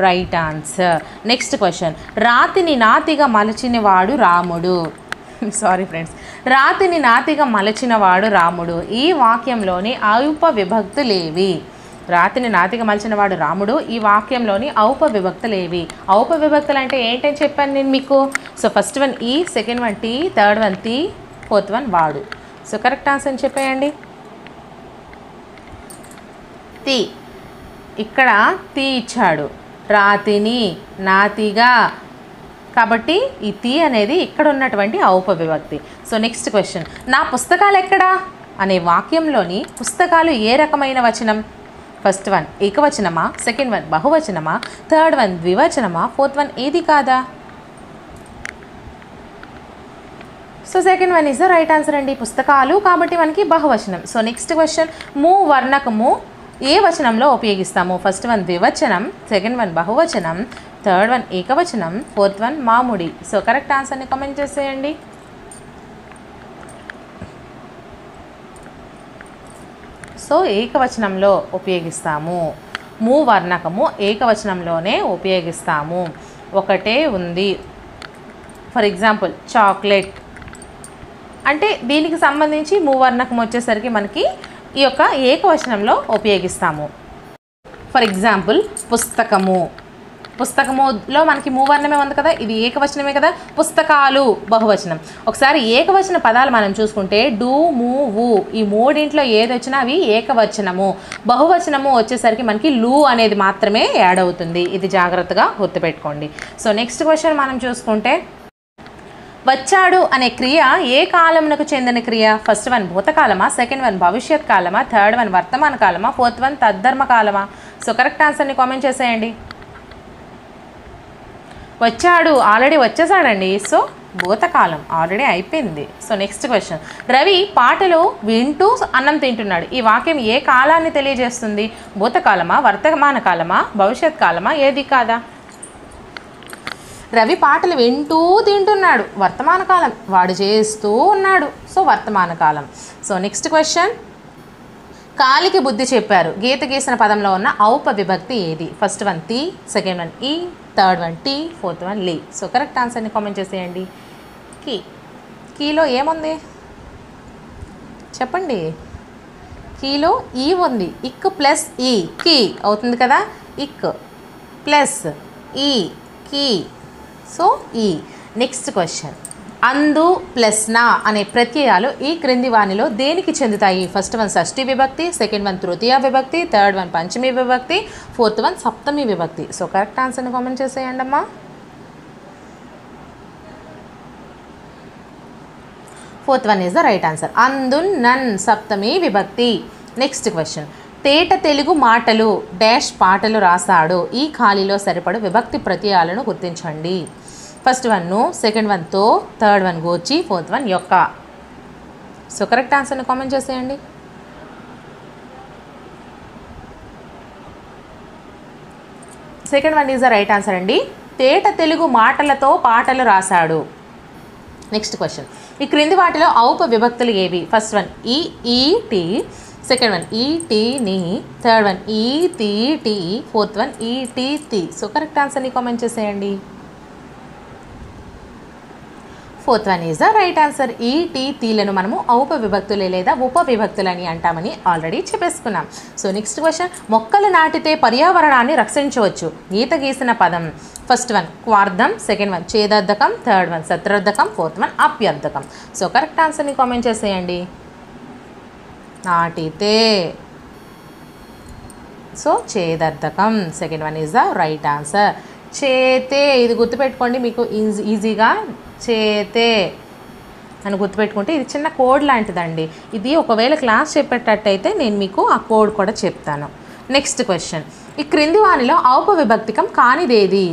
right answer. Next question, రాతిని నాతిగా మలచినవాడు రాముడు. సారీ ఫ్రెండ్స్, రాతిని నాతిగా మలచినవాడు రాముడు. ఈ వాక్యంలోని ఔపవిభక్తులేవి? రాతిని నాతిగా మలచినవాడు రాముడు. ఈ వాక్యంలోని ఔపవిభక్తులేవి? ఔపవిభక్తులు అంటే ఏంటని చెప్పాను నేను మీకు. సో ఫస్ట్ వన్ ఈ, సెకండ్ వన్ టీ, థర్డ్ వన్ తి, ఫోర్త్ వన్ వాడు. సో కరెక్ట్ ఆన్సర్ అని చెప్పేయండి. తి, ఇక్కడ తి ఇచ్చాడు, రాతిని నాతిగా, కాబట్టి ఈ తి అనేది ఇక్కడ ఉన్నటువంటి ఔపవిభక్తి. సో నెక్స్ట్ క్వశ్చన్, నా పుస్తకాలు ఎక్కడా అనే వాక్యంలోని పుస్తకాలు ఏ రకమైన వచనం? ఫస్ట్ వన్ ఏకవచనమా, సెకండ్ వన్ బహువచనమా, థర్డ్ వన్ ద్వివచనమా, ఫోర్త్ వన్ ఏది కాదా? So second one is the right answer అండి. పుస్తకాలు కాబట్టి మనకి బహువచనం. సో నెక్స్ట్ క్వశ్చన్, ము వర్ణకము ఏ వచనంలో ఉపయోగిస్తాము? ఫస్ట్ వన్ ద్వివచనం, సెకండ్ వన్ బహువచనం, థర్డ్ వన్ ఏకవచనం, ఫోర్త్ వన్ మాముడి. సో కరెక్ట్ ఆన్సర్ని కామెంట్ చేసేయండి. సో ఏకవచనంలో ఉపయోగిస్తాము. మూవర్ణకము ఏకవచనంలోనే ఉపయోగిస్తాము. ఒకటే ఉంది. ఫర్ ఎగ్జాంపుల్ చాక్లెట్ అంటే దీనికి సంబంధించి మూవర్ణకం వచ్చేసరికి మనకి ఈ యొక్క ఏకవచనంలో ఉపయోగిస్తాము. ఫర్ ఎగ్జాంపుల్ పుస్తకము, పుస్తకములో మనకి మూవర్ణమే ఉంది కదా, ఇది ఏకవచనమే కదా. పుస్తకాలు బహువచనం. ఒకసారి ఏకవచన పదాలు మనం చూసుకుంటే డు, ము, వు ఈ మూడింట్లో ఏది వచ్చినా అవి ఏకవచనము. బహువచనము వచ్చేసరికి మనకి లు అనేది మాత్రమే యాడ్ అవుతుంది. ఇది జాగ్రత్తగా గుర్తుపెట్టుకోండి. సో నెక్స్ట్ క్వశ్చన్ మనం చూసుకుంటే వచ్చాడు అనే క్రియ ఏ కాలమునకు చెందిన క్రియ? ఫస్ట్ వన్ భూతకాలమా, సెకండ్ వన్ భవిష్యత్ కాలమా, థర్డ్ వన్ వర్తమాన కాలమా, ఫోర్త్ వన్ తద్ధర్మ కాలమా? సో కరెక్ట్ ఆన్సర్ని కామెంట్ చేసేయండి. వచ్చాడు ఆల్రెడీ వచ్చేసాడండి. సో భూతకాలం ఆల్రెడీ అయిపోయింది. సో నెక్స్ట్ క్వశ్చన్ రవి పాటలు వింటూ అన్నం తింటున్నాడు. ఈ వాక్యం ఏ కాలాన్ని తెలియజేస్తుంది? భూతకాలమా, వర్తమాన కాలమా, భవిష్యత్ కాలమా, ఏది కాదా? రవి పాటలు వింటూ తింటున్నాడు, వర్తమాన కాలం. వాడు చేస్తూ ఉన్నాడు, సో వర్తమాన కాలం. సో నెక్స్ట్ క్వశ్చన్ కాలికి బుద్ధి చెప్పారు గీత గీసిన పదంలో ఉన్న ఔప విభక్తి ఏది? ఫస్ట్ వన్ తి, సెకండ్ వన్ ఈ, థర్డ్ వన్ టీ, ఫోర్త్ వన్ లీ. సో కరెక్ట్ ఆన్సర్ని కామెంట్ చేసేయండి. కీ, కీలో ఏముంది చెప్పండి? కీలో ఈ ఉంది. ఇక్ ప్లస్ ఈ కీ అవుతుంది కదా. ఇక్ ప్లస్ ఈ కీ. సో ఈ. నెక్స్ట్ క్వశ్చన్ అందు ప్లస్ నా అనే ప్రత్యయాలు ఈ క్రింది వానిలో దేనికి చెందుతాయి? ఫస్ట్ వన్ షష్ఠీ విభక్తి, సెకండ్ వన్ తృతీయ విభక్తి, థర్డ్ వన్ పంచమీ విభక్తి, ఫోర్త్ వన్ సప్తమి విభక్తి. సో కరెక్ట్ ఆన్సర్ని కామెంట్ చేసేయండి అమ్మా. Fourth one is the right answer. అందున్ నన్ సప్తమి విభక్తి. నెక్స్ట్ క్వశ్చన్ తేట తెలుగు మాటలు డాష్ పాటలు రాశాడు. ఈ ఖాళీలో సరిపడు విభక్తి ప్రత్యయాలను గుర్తించండి. ఫస్ట్ వన్ను, సెకండ్ వన్తో, థర్డ్ వన్ గోచి, ఫోర్త్ వన్ యొక్క. సో కరెక్ట్ ఆన్సర్ని కామెంట్ చేసేయండి. Second one is the right answer అండి. తేట తెలుగు మాటలతో పాటలు రాశాడు. నెక్స్ట్ క్వశ్చన్ ఈ క్రింది వాటిలో ఔప విభక్తులు ఏవి? ఫస్ట్ వన్ ఈ టీ, సెకండ్ వన్ ఈ టీ ని, థర్డ్ వన్ ఈ టీ టీ, ఫోర్త్ వన్ ఈ టీ తి. సో కరెక్ట్ ఆన్సర్ని కామెంట్ చేసేయండి. Fourth one is the right answer. ఈ టీ తీలను మనము ఔప విభక్తులు లేదా ఉప విభక్తులని అంటామని ఆల్రెడీ చెప్పేసుకున్నాం. సో నెక్స్ట్ క్వశ్చన్ మొక్కలు నాటితే పర్యావరణాన్ని రక్షించవచ్చు. గీత గీసిన పదం. ఫస్ట్ వన్ క్వార్థం, సెకండ్ వన్ ఛేదర్థకం, థర్డ్ వన్ శత్రర్థకం, ఫోర్త్ వన్ అప్యర్థకం. సో కరెక్ట్ ఆన్సర్ని కామెంట్ చేసేయండి. నాటితే. సో ఛేదర్థకం second one is the right answer. చేతే ఇది గుర్తుపెట్టుకోండి, మీకు ఈజీగా చేతే అని గుర్తుపెట్టుకుంటే ఇది చిన్న కోడ్ లాంటిదండి. ఇది ఒకవేళ క్లాస్ చెప్పేటట్టయితే నేను మీకు ఆ కోడ్ కూడా చెప్తాను. నెక్స్ట్ క్వశ్చన్ ఈ క్రింది వానిలో ఔప విభక్తికం కానిదేది?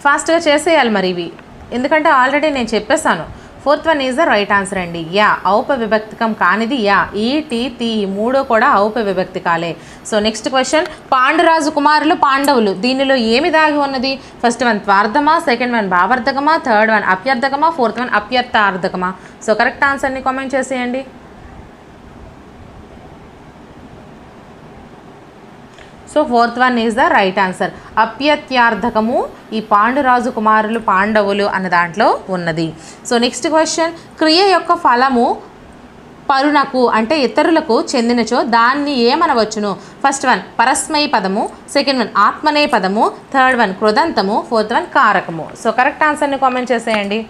ఫాస్ట్గా చేసేయాలి మరి ఇవి, ఎందుకంటే ఆల్రెడీ నేను చెప్పేశాను. Fourth one is the right answer అండి. యా ఔప విభక్తికం కానిది యా. ఈ టీ తి మూడో కూడా ఔప విభక్తికాలే. సో నెక్స్ట్ క్వశ్చన్ పాండురాజు కుమారులు పాండవులు దీనిలో ఏమి దాగి ఉన్నది? ఫస్ట్ వన్ త్వార్థమా, సెకండ్ వన్ భావార్థకమా, థర్డ్ వన్ అప్యర్థకమా, ఫోర్త్ వన్ అప్యర్థార్థకమా? సో కరెక్ట్ ఆన్సర్ని కామెంట్ చేసేయండి. So fourth one is the right answer. అప్యత్యార్థకము ఈ పాండురాజు కుమారులు పాండవులు అన్న దాంట్లో ఉన్నది. సో నెక్స్ట్ క్వశ్చన్ క్రియ యొక్క ఫలము పరునకు అంటే ఇతరులకు చెందినచో దాన్ని ఏమనవచ్చును? ఫస్ట్ వన్ పరస్మై పదము, సెకండ్ వన్ ఆత్మనే పదము, థర్డ్ వన్ కృదంతము, ఫోర్త్ వన్ కారకము. సో కరెక్ట్ ఆన్సర్ని కామెంట్ చేసేయండి.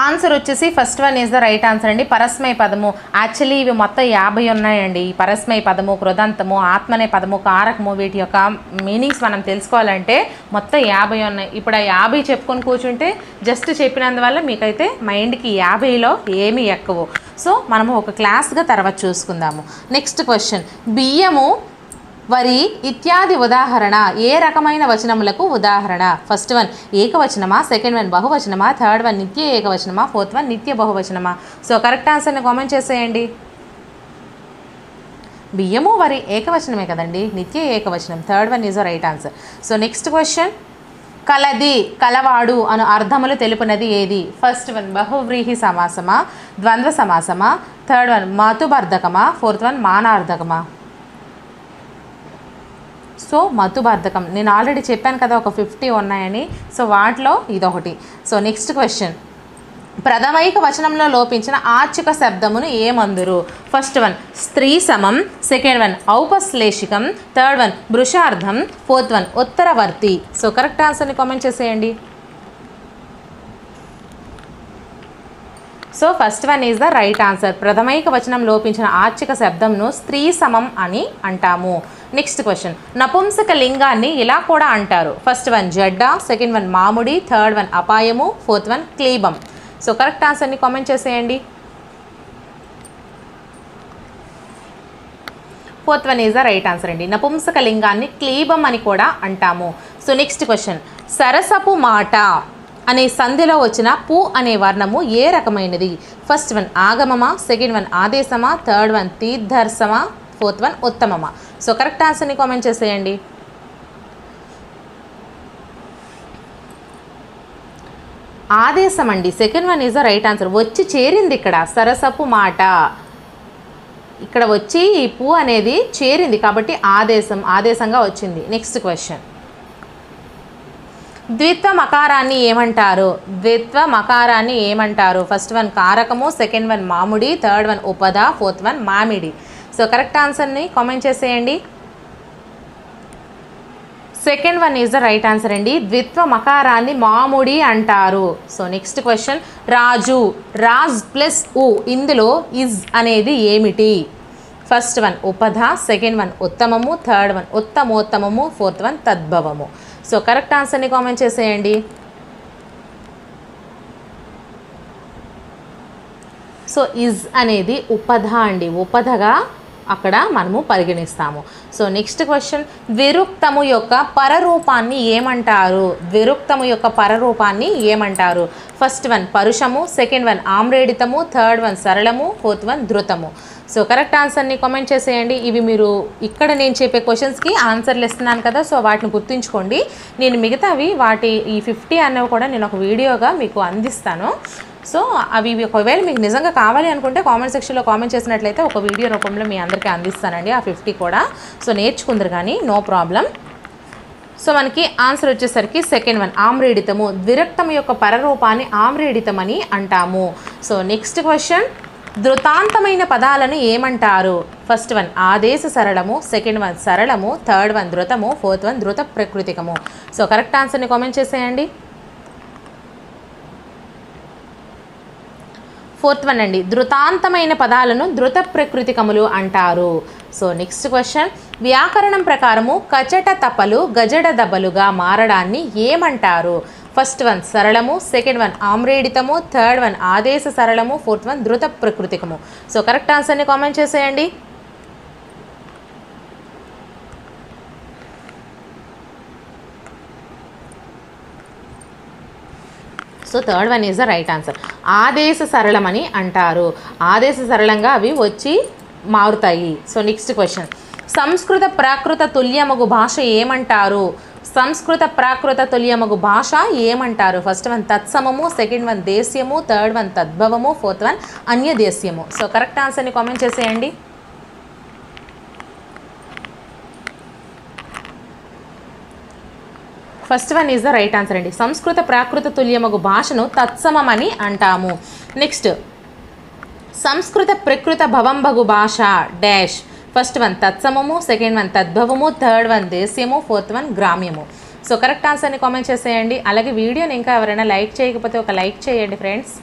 ఆన్సర్ వచ్చేసి first one is the right answer అండి. పరస్మై పదము. యాక్చువల్లీ ఇవి మొత్తం 50 ఉన్నాయండి. ఈ పరస్మై పదము, కృదంతము, ఆత్మనే పదము, కారకము వీటి యొక్క మీనింగ్స్ మనం తెలుసుకోవాలంటే మొత్తం 50 ఉన్నాయి. ఇప్పుడు ఆ 50 చెప్పుకొని కూర్చుంటే జస్ట్ చెప్పినందువల్ల మీకైతే మైండ్కి 50లో ఏమీ ఎక్కవు. సో మనము ఒక క్లాస్గా తర్వాత చూసుకుందాము. నెక్స్ట్ క్వశ్చన్ బియ్యము, వరి ఇత్యాది ఉదాహరణ ఏ రకమైన వచనములకు ఉదాహరణ? ఫస్ట్ వన్ ఏకవచనమా, సెకండ్ వన్ బహువచనమా, థర్డ్ వన్ నిత్య ఏకవచనమా, ఫోర్త్ వన్ నిత్య బహువచనమా? సో కరెక్ట్ ఆన్సర్ని కామెంట్ చేసేయండి. బియ్యము వరి ఏకవచనమే కదండి, నిత్య ఏకవచనం. Third one is right answer. So next question కలది కలవాడు అను అర్థములు తెలుపునది ఏది? ఫస్ట్ వన్ బహువ్రీహి సమాసమా, ద్వంద్వ సమాసమా, థర్డ్ వన్ మతుబర్ధకమా, ఫోర్త్ వన్ మానార్థకమా? సో మతుబర్ధకం నేను ఆల్రెడీ చెప్పాను కదా ఒక 50 ఉన్నాయని. సో వాటిలో ఇదొకటి. సో నెక్స్ట్ క్వశ్చన్, ప్రథమైక వచనంలో లోపించిన ఆర్చిక శబ్దమును ఏమందురు? ఫస్ట్ వన్ స్త్రీ సమం, సెకండ్ వన్ ఔపశ్లేషికం, థర్డ్ వన్ భృషార్థం, ఫోర్త్ వన్ ఉత్తరవర్తి. సో కరెక్ట్ ఆన్సర్ని కామెంట్ చేసేయండి. So first one is the right answer. ప్రథమైక వచనం లోపించిన ఆర్చిక శబ్దంను స్త్రీ సమం అని అంటాము. నెక్స్ట్ క్వశ్చన్, నపుంసక లింగాన్ని ఇలా కూడా అంటారు. ఫస్ట్ వన్ జడ్డ, సెకండ్ వన్ మామిడి, థర్డ్ వన్ అపాయము, ఫోర్త్ వన్ క్లీబం. సో కరెక్ట్ ఆన్సర్ని కామెంట్ చేసేయండి. Fourth one is the right answer అండి. నపుంసక లింగాన్ని క్లీబం అని కూడా అంటాము. సో నెక్స్ట్ క్వశ్చన్, సరసపు మాట అనే సంధిలో వచ్చిన పు అనే వర్ణము ఏ రకమైనది? ఫస్ట్ వన్ ఆగమమా, సెకండ్ వన్ ఆదేశమా, థర్డ్ వన్ తీర్థర్శమా, ఫోర్త్ వన్ ఉత్తమమా? సో కరెక్ట్ ఆన్సర్ని కామెంట్ చేసేయండి. ఆదేశం అండి. Second one is the right answer. వచ్చి చేరింది ఇక్కడ సరసపు మాట, ఇక్కడ వచ్చి ఈ పు అనేది చేరింది కాబట్టి ఆదేశంగా వచ్చింది. నెక్స్ట్ క్వశ్చన్, ద్విత్వ మకారాన్ని ఏమంటారు? ద్విత్వ మకారాన్ని ఏమంటారు? ఫస్ట్ వన్ కారకము, సెకండ్ వన్ మామిడి, థర్డ్ వన్ ఉపద, ఫోర్త్ వన్ మామిడి. సో కరెక్ట్ ఆన్సర్ని కామెంట్ చేసేయండి. Second one is the right answer అండి. ద్విత్వ మకారాన్ని మామిడి అంటారు. సో నెక్స్ట్ క్వశ్చన్, రాజు, రాజ్ ప్లస్ ఉ ఇందులో ఇజ్ అనేది ఏమిటి? ఫస్ట్ వన్ ఉపధ, సెకండ్ వన్ ఉత్తమము, థర్డ్ వన్ ఉత్తమోత్తమము, ఫోర్త్ వన్ తద్భవము. సో కరెక్ట్ ఆన్సర్ని కామెంట్ చేసేయండి. సో ఇజ్ అనేది ఉపధ అండి, ఉపధగా అక్కడ మనము పరిగణిస్తాము. సో నెక్స్ట్ క్వశ్చన్, ద్విరుక్తము యొక్క పరరూపాన్ని ఏమంటారు? ద్విరుక్తము యొక్క పరరూపాన్ని ఏమంటారు? ఫస్ట్ వన్ పరుషము, సెకండ్ వన్ ఆమ్రేడితము, థర్డ్ వన్ సరళము, ఫోర్త్ వన్ ధృతము. సో కరెక్ట్ ఆన్సర్ని కామెంట్ చేసేయండి. ఇవి మీరు ఇక్కడ నేను చెప్పే క్వశ్చన్స్కి ఆన్సర్లు ఇస్తున్నాను కదా, సో వాటిని గుర్తుంచుకోండి. నేను మిగతావి ఈ 50 అన్నవి కూడా నేను ఒక వీడియోగా మీకు అందిస్తాను. సో అవి ఒకవేళ మీకు నిజంగా కావాలి అనుకుంటే కామెంట్ సెక్షన్లో కామెంట్ చేసినట్లయితే ఒక వీడియో రూపంలో మీ అందరికీ అందిస్తానండి ఆ 50 కూడా. సో నేర్చుకుందరు కానీ నో ప్రాబ్లం. సో మనకి ఆన్సర్ వచ్చేసరికి సెకండ్ వన్ ఆమ్రేడితము. ద్విరక్తము యొక్క పరరూపాన్ని ఆమ్రేడితమని అంటాము. సో నెక్స్ట్ క్వశ్చన్, ధృతాంతమైన పదాలను ఏమంటారు? ఫస్ట్ వన్ ఆదేశ సరళము, సెకండ్ వన్ సరళము, థర్డ్ వన్ ధృతము, ఫోర్త్ వన్ ధృత ప్రకృతికము. సో కరెక్ట్ ఆన్సర్ని కామెంట్ చేసేయండి. ఫోర్త్ వన్ అండి, ధృతాంతమైన పదాలను ధృత ప్రకృతికములు అంటారు. సో నెక్స్ట్ క్వశ్చన్, వ్యాకరణం ప్రకారము కచట తపలు గజడ దబలుగా మారడాన్ని ఏమంటారు? ఫస్ట్ వన్ సరళము, సెకండ్ వన్ ఆమ్రేడితము, థర్డ్ వన్ ఆదేశ సరళము, ఫోర్త్ వన్ ధృత ప్రకృతికము. సో కరెక్ట్ ఆన్సర్ని కామెంట్ చేసేయండి. So third one is the right answer. ఆదేశ సరళమని అంటారు. ఆదేశ సరళంగా అవి వచ్చి మారుతాయి. సో నెక్స్ట్ క్వశ్చన్, సంస్కృత ప్రాకృత తుల్యమగు భాష ఏమంటారు? సంస్కృత ప్రాకృత తుల్యమగు భాష ఏమంటారు? ఫస్ట్ వన్ తత్సమము, సెకండ్ వన్ దేశ్యము, థర్డ్ వన్ తద్భవము, ఫోర్త్ వన్ అన్యదేశ్యము. సో కరెక్ట్ ఆన్సర్ని కామెంట్ చేసేయండి. First one is the right answer అండి. సంస్కృత ప్రాకృత తుల్యమగు భాషను తత్సమమని అంటాము. నెక్స్ట్, సంస్కృత ప్రకృత భవంబగు భాష డాష్. ఫస్ట్ వన్ తత్సమము, సెకండ్ వన్ తద్భవము, థర్డ్ వన్ దేశ్యము, ఫోర్త్ వన్ గ్రామ్యము. సో కరెక్ట్ ఆన్సర్ని కామెంట్ చేసేయండి. అలాగే వీడియోని ఇంకా ఎవరైనా లైక్ చేయకపోతే ఒక లైక్ చేయండి friends.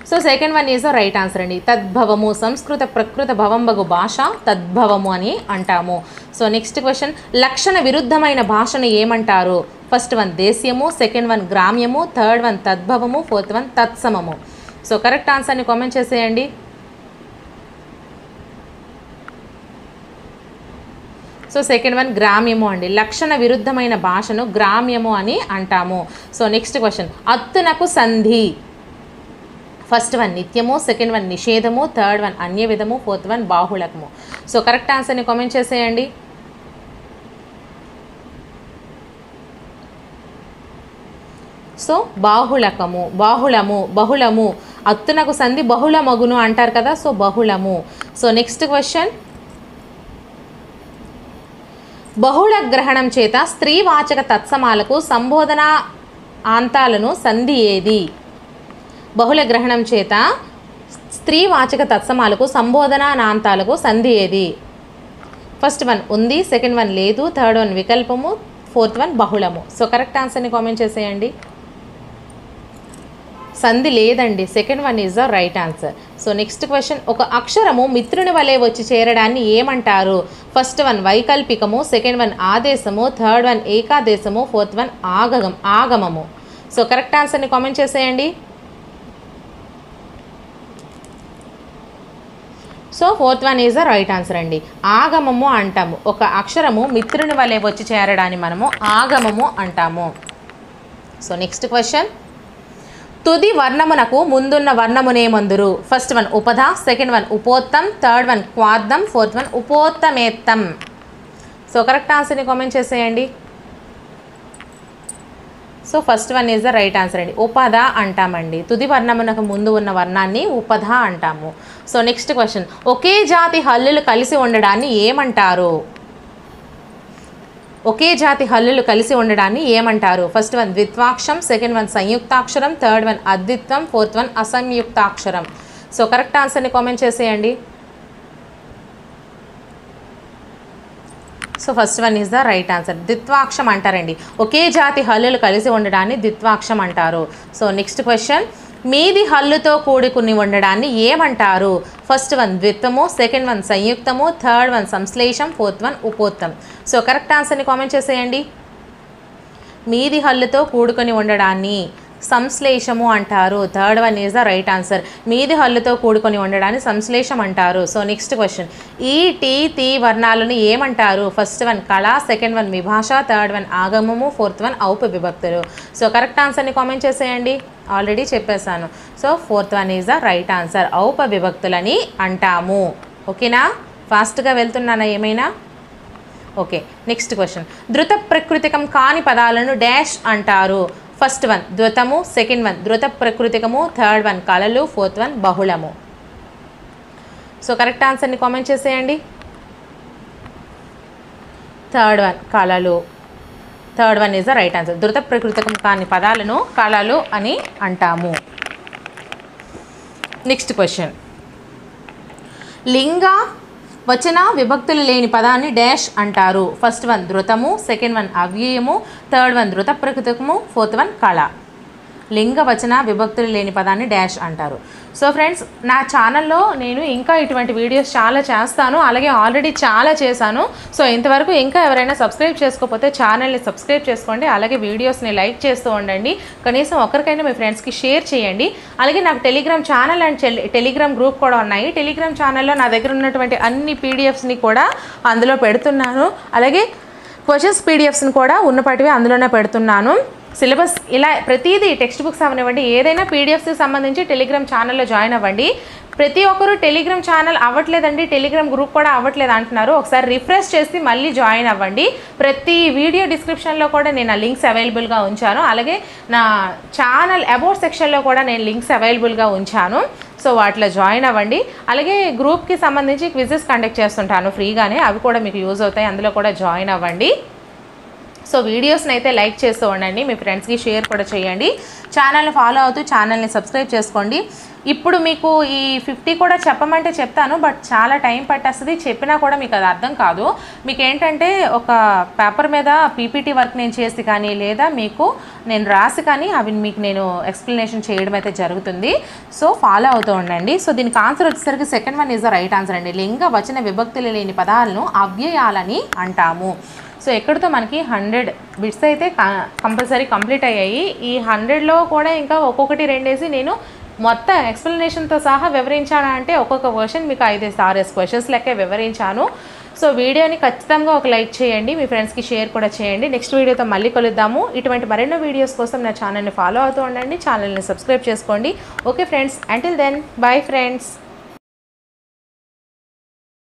So second one is the right answer అండి. తద్భవము, సంస్కృత ప్రకృత భవంబగు భాష తద్భవము అని అంటాము. సో నెక్స్ట్ క్వశ్చన్, లక్షణ విరుద్ధమైన భాషను ఏమంటారు? ఫస్ట్ వన్ దేశ్యము, సెకండ్ వన్ గ్రామ్యము, థర్డ్ వన్ తద్భవము, ఫోర్త్ వన్ తత్సమము. సో కరెక్ట్ ఆన్సర్ని కామెంట్ చేసేయండి. సో సెకండ్ వన్ గ్రామ్యము అండి. లక్షణ విరుద్ధమైన భాషను గ్రామ్యము అని అంటాము. సో నెక్స్ట్ క్వశ్చన్, అత్తునకు సంధి. ఫస్ట్ వన్ నిత్యము, సెకండ్ వన్ నిషేధము, థర్డ్ వన్ అన్య విధము, ఫోర్త్ వన్ బాహుళకము. సో కరెక్ట్ ఆన్సర్ని కామెంట్ చేసేయండి. సో బాహుళకము, బాహుళము, బహుళము, అత్తునకు సంధి బహుళమగును అంటారు కదా, సో బహుళము. సో నెక్స్ట్ క్వశ్చన్, బహుళ గ్రహణం చేత స్త్రీవాచక తత్సమాలకు సంబోధన ఆంతాలను సంధి ఏది? బహుళ గ్రహణం చేత స్త్రీవాచక తత్సమాలకు సంబోధనాంతాలకు సంధి ఏది? ఫస్ట్ వన్ ఉంది, సెకండ్ వన్ లేదు, థర్డ్ వన్ వికల్పము, ఫోర్త్ వన్ బహుళము. సో కరెక్ట్ ఆన్సర్ని కామెంట్ చేసేయండి. సంధి లేదండి, second one is the right answer. So next question, ఒక అక్షరము మిత్రుని వలె వచ్చి చేరడాన్ని ఏమంటారు? ఫస్ట్ వన్ వైకల్పికము, సెకండ్ వన్ ఆదేశము, థర్డ్ వన్ ఏకాదేశము, ఫోర్త్ వన్ ఆగమము. సో కరెక్ట్ ఆన్సర్ని కామెంట్ చేసేయండి. So fourth one is the right answer అండి. ఆగమము అంటాము, ఒక అక్షరము మిత్రుని వలె వచ్చి చేరడాన్ని మనము ఆగమము అంటాము. సో నెక్స్ట్ క్వశ్చన్, తుది వర్ణమునకు ముందున్న వర్ణమునేమందురు? ఫస్ట్ వన్ ఉపధ, సెకండ్ వన్ ఉపోత్తం, థర్డ్ వన్ క్వాద్దం, ఫోర్త్ వన్ ఉపోత్తమేత్తం. సో కరెక్ట్ ఆన్సర్ని కామెంట్ చేసేయండి. So first one is the right answer అండి, ఉపధ అంటామండి. తుది వర్ణమునకు ముందు ఉన్న వర్ణాన్ని ఉపధ అంటాము. సో నెక్స్ట్ క్వశ్చన్, ఒకే జాతి హల్లులు కలిసి ఉండడాన్ని ఏమంటారు? ఒకే జాతి హల్లులు కలిసి ఉండడాన్ని ఏమంటారు? ఫస్ట్ వన్ ద్విత్వాక్షరం, సెకండ్ వన్ సంయుక్తాక్షరం, థర్డ్ వన్ అద్విత్వం, ఫోర్త్ వన్ అసంయుక్తాక్షరం. సో కరెక్ట్ ఆన్సర్ని కామెంట్ చేసేయండి. So first one is the right answer, ద్విత్వాక్షం అంటారండి. ఒకే జాతి హల్లులు కలిసి ఉండడాన్ని ద్విత్వాక్షం అంటారు. సో నెక్స్ట్ క్వశ్చన్, మీది హల్లుతో కూడుకుని ఉండడాన్ని ఏమంటారు? ఫస్ట్ వన్ ద్విత్వము, సెకండ్ వన్ సంయుక్తము, థర్డ్ వన్ సంశ్లేషం, ఫోర్త్ వన్ ఉపోత్తం. సో కరెక్ట్ ఆన్సర్ని కామెంట్ చేసేయండి. మీది హల్లుతో కూడుకొని ఉండడాన్ని సంశ్లేషము అంటారు. Third one is the right answer. మీది హల్లుతో కూడుకొని ఉండడాన్ని సంశ్లేషం అంటారు. సో నెక్స్ట్ క్వశ్చన్, ఈ టీ తి వర్ణాలను ఏమంటారు? ఫస్ట్ వన్ కళ, సెకండ్ వన్ విభాష, థర్డ్ వన్ ఆగమము, ఫోర్త్ వన్ ఔపవిభక్తులు. సో కరెక్ట్ ఆన్సర్ని కామెంట్ చేసేయండి. ఆల్రెడీ చెప్పేశాను. So fourth one is the right answer, ఔపవిభక్తులని అంటాము. ఓకేనా? ఫాస్ట్గా వెళ్తున్నానా ఏమైనా? ఓకే. నెక్స్ట్ క్వశ్చన్, ధృత ప్రకృతికం కాని పదాలను డాష్ అంటారు? ఫస్ట్ వన్ ధృతము, సెకండ్ వన్ ధృత ప్రకృతికము, థర్డ్ వన్ కళలు, ఫోర్త్ వన్ బహుళము. సో కరెక్ట్ ఆన్సర్ని కామెంట్ చేసేయండి. థర్డ్ వన్ కళలు, third one is the right answer. ధృత ప్రకృతికం కాని పదాలను కళలు అని అంటాము. నెక్స్ట్ క్వశ్చన్, లింగ వచన విభక్తులు లేని పదాన్ని డాష్ అంటారు? ఫస్ట్ వన్ ధృతము, సెకండ్ వన్ అవ్యయము, థర్డ్ వన్ ధృత ప్రకృతికము, ఫోర్త్ వన్ కళ. లింగ వచన విభక్తులు లేని పదాన్ని డాష్ అంటారు. సో ఫ్రెండ్స్, నా ఛానల్లో నేను ఇంకా ఇటువంటి వీడియోస్ చాలా చేస్తాను, అలాగే ఆల్రెడీ చాలా చేశాను. సో ఇంతవరకు ఇంకా ఎవరైనా సబ్స్క్రైబ్ చేసుకోకపోతే ఛానల్ని సబ్స్క్రైబ్ చేసుకోండి, అలాగే వీడియోస్ని లైక్ చేస్తూ ఉండండి. కనీసం ఒకరికైనా మీ ఫ్రెండ్స్కి షేర్ చేయండి. అలాగే నాకు Telegram channel and Telegram group కూడా ఉన్నాయి. టెలిగ్రామ్ ఛానల్లో నా దగ్గర ఉన్నటువంటి అన్ని పీడిఎఫ్స్ని కూడా అందులో పెడుతున్నాను. అలాగే క్వశ్చన్స్ పీడిఎఫ్స్ని కూడా ఉన్నపాటివి అందులోనే పెడుతున్నాను. సిలబస్ ఇలా ప్రతిదీ టెక్స్ట్ బుక్స్ అవనివ్వండి, ఏదైనా పీడిఎఫ్స్కి సంబంధించి టెలిగ్రామ్ ఛానల్లో జాయిన్ అవ్వండి. ప్రతి ఒక్కరు టెలిగ్రామ్ ఛానల్ అవ్వట్లేదండి, టెలిగ్రామ్ గ్రూప్ కూడా అవ్వట్లేదు అంటున్నారు. ఒకసారి రిఫ్రెష్ చేసి మళ్ళీ జాయిన్ అవ్వండి. ప్రతి వీడియో డిస్క్రిప్షన్లో కూడా నేను ఆ లింక్స్ అవైలబుల్గా ఉంచాను. అలాగే నా ఛానల్ అబౌట్ సెక్షన్లో కూడా నేను లింక్స్ అవైలబుల్గా ఉంచాను. సో వాటిలో జాయిన్ అవ్వండి. అలాగే గ్రూప్కి సంబంధించి క్విజెస్ కండక్ట్ చేస్తుంటాను ఫ్రీగానే, అవి కూడా మీకు యూజ్ అవుతాయి, అందులో కూడా జాయిన్ అవ్వండి. సో వీడియోస్ని అయితే లైక్ చేస్తూ ఉండండి, మీ ఫ్రెండ్స్కి షేర్ కూడా చేయండి. ఛానల్ని ఫాలో అవుతూ ఛానల్ని సబ్స్క్రైబ్ చేసుకోండి. ఇప్పుడు మీకు ఈ 50 కూడా చెప్పమంటే చెప్తాను, బట్ చాలా టైం పట్టేస్తుంది. చెప్పినా కూడా మీకు అది అర్థం కాదు. మీకు ఏంటంటే ఒక పేపర్ మీద పీపీటీ వర్క్ నేను చేసి కానీ, లేదా మీకు నేను రాసి కానీ అవి మీకు నేను ఎక్స్ప్లెనేషన్ చేయడం అయితే జరుగుతుంది. సో ఫాలో అవుతూ ఉండండి. సో దీనికి ఆన్సర్ వచ్చేసరికి second one is the right answer అండి. లింగ వచన విభక్తులు లేని పదాలను అవ్యయాలని అంటాము. సో ఎక్కడితో మనకి 100 బిట్స్ అయితే కంపల్సరీ కంప్లీట్ అయ్యాయి. ఈ 100లో కూడా ఇంకా ఒక్కొక్కటి రెండేసి నేను మొత్తం ఎక్స్ప్లెనేషన్తో సహా వివరించాను. అంటే ఒక్కొక్క క్వశ్చన్ మీకు 5-6 క్వశ్చన్స్ లెక్క వివరించాను. సో వీడియోని ఖచ్చితంగా ఒక లైక్ చేయండి, మీ ఫ్రెండ్స్కి షేర్ కూడా చేయండి. నెక్స్ట్ వీడియోతో మళ్ళీ కలుద్దాము. ఇటువంటి మరెన్నో వీడియోస్ కోసం నా ఛానల్ని ఫాలో అవుతూ ఉండండి, ఛానల్ని సబ్స్క్రైబ్ చేసుకోండి. Okay friends, until then, bye friends.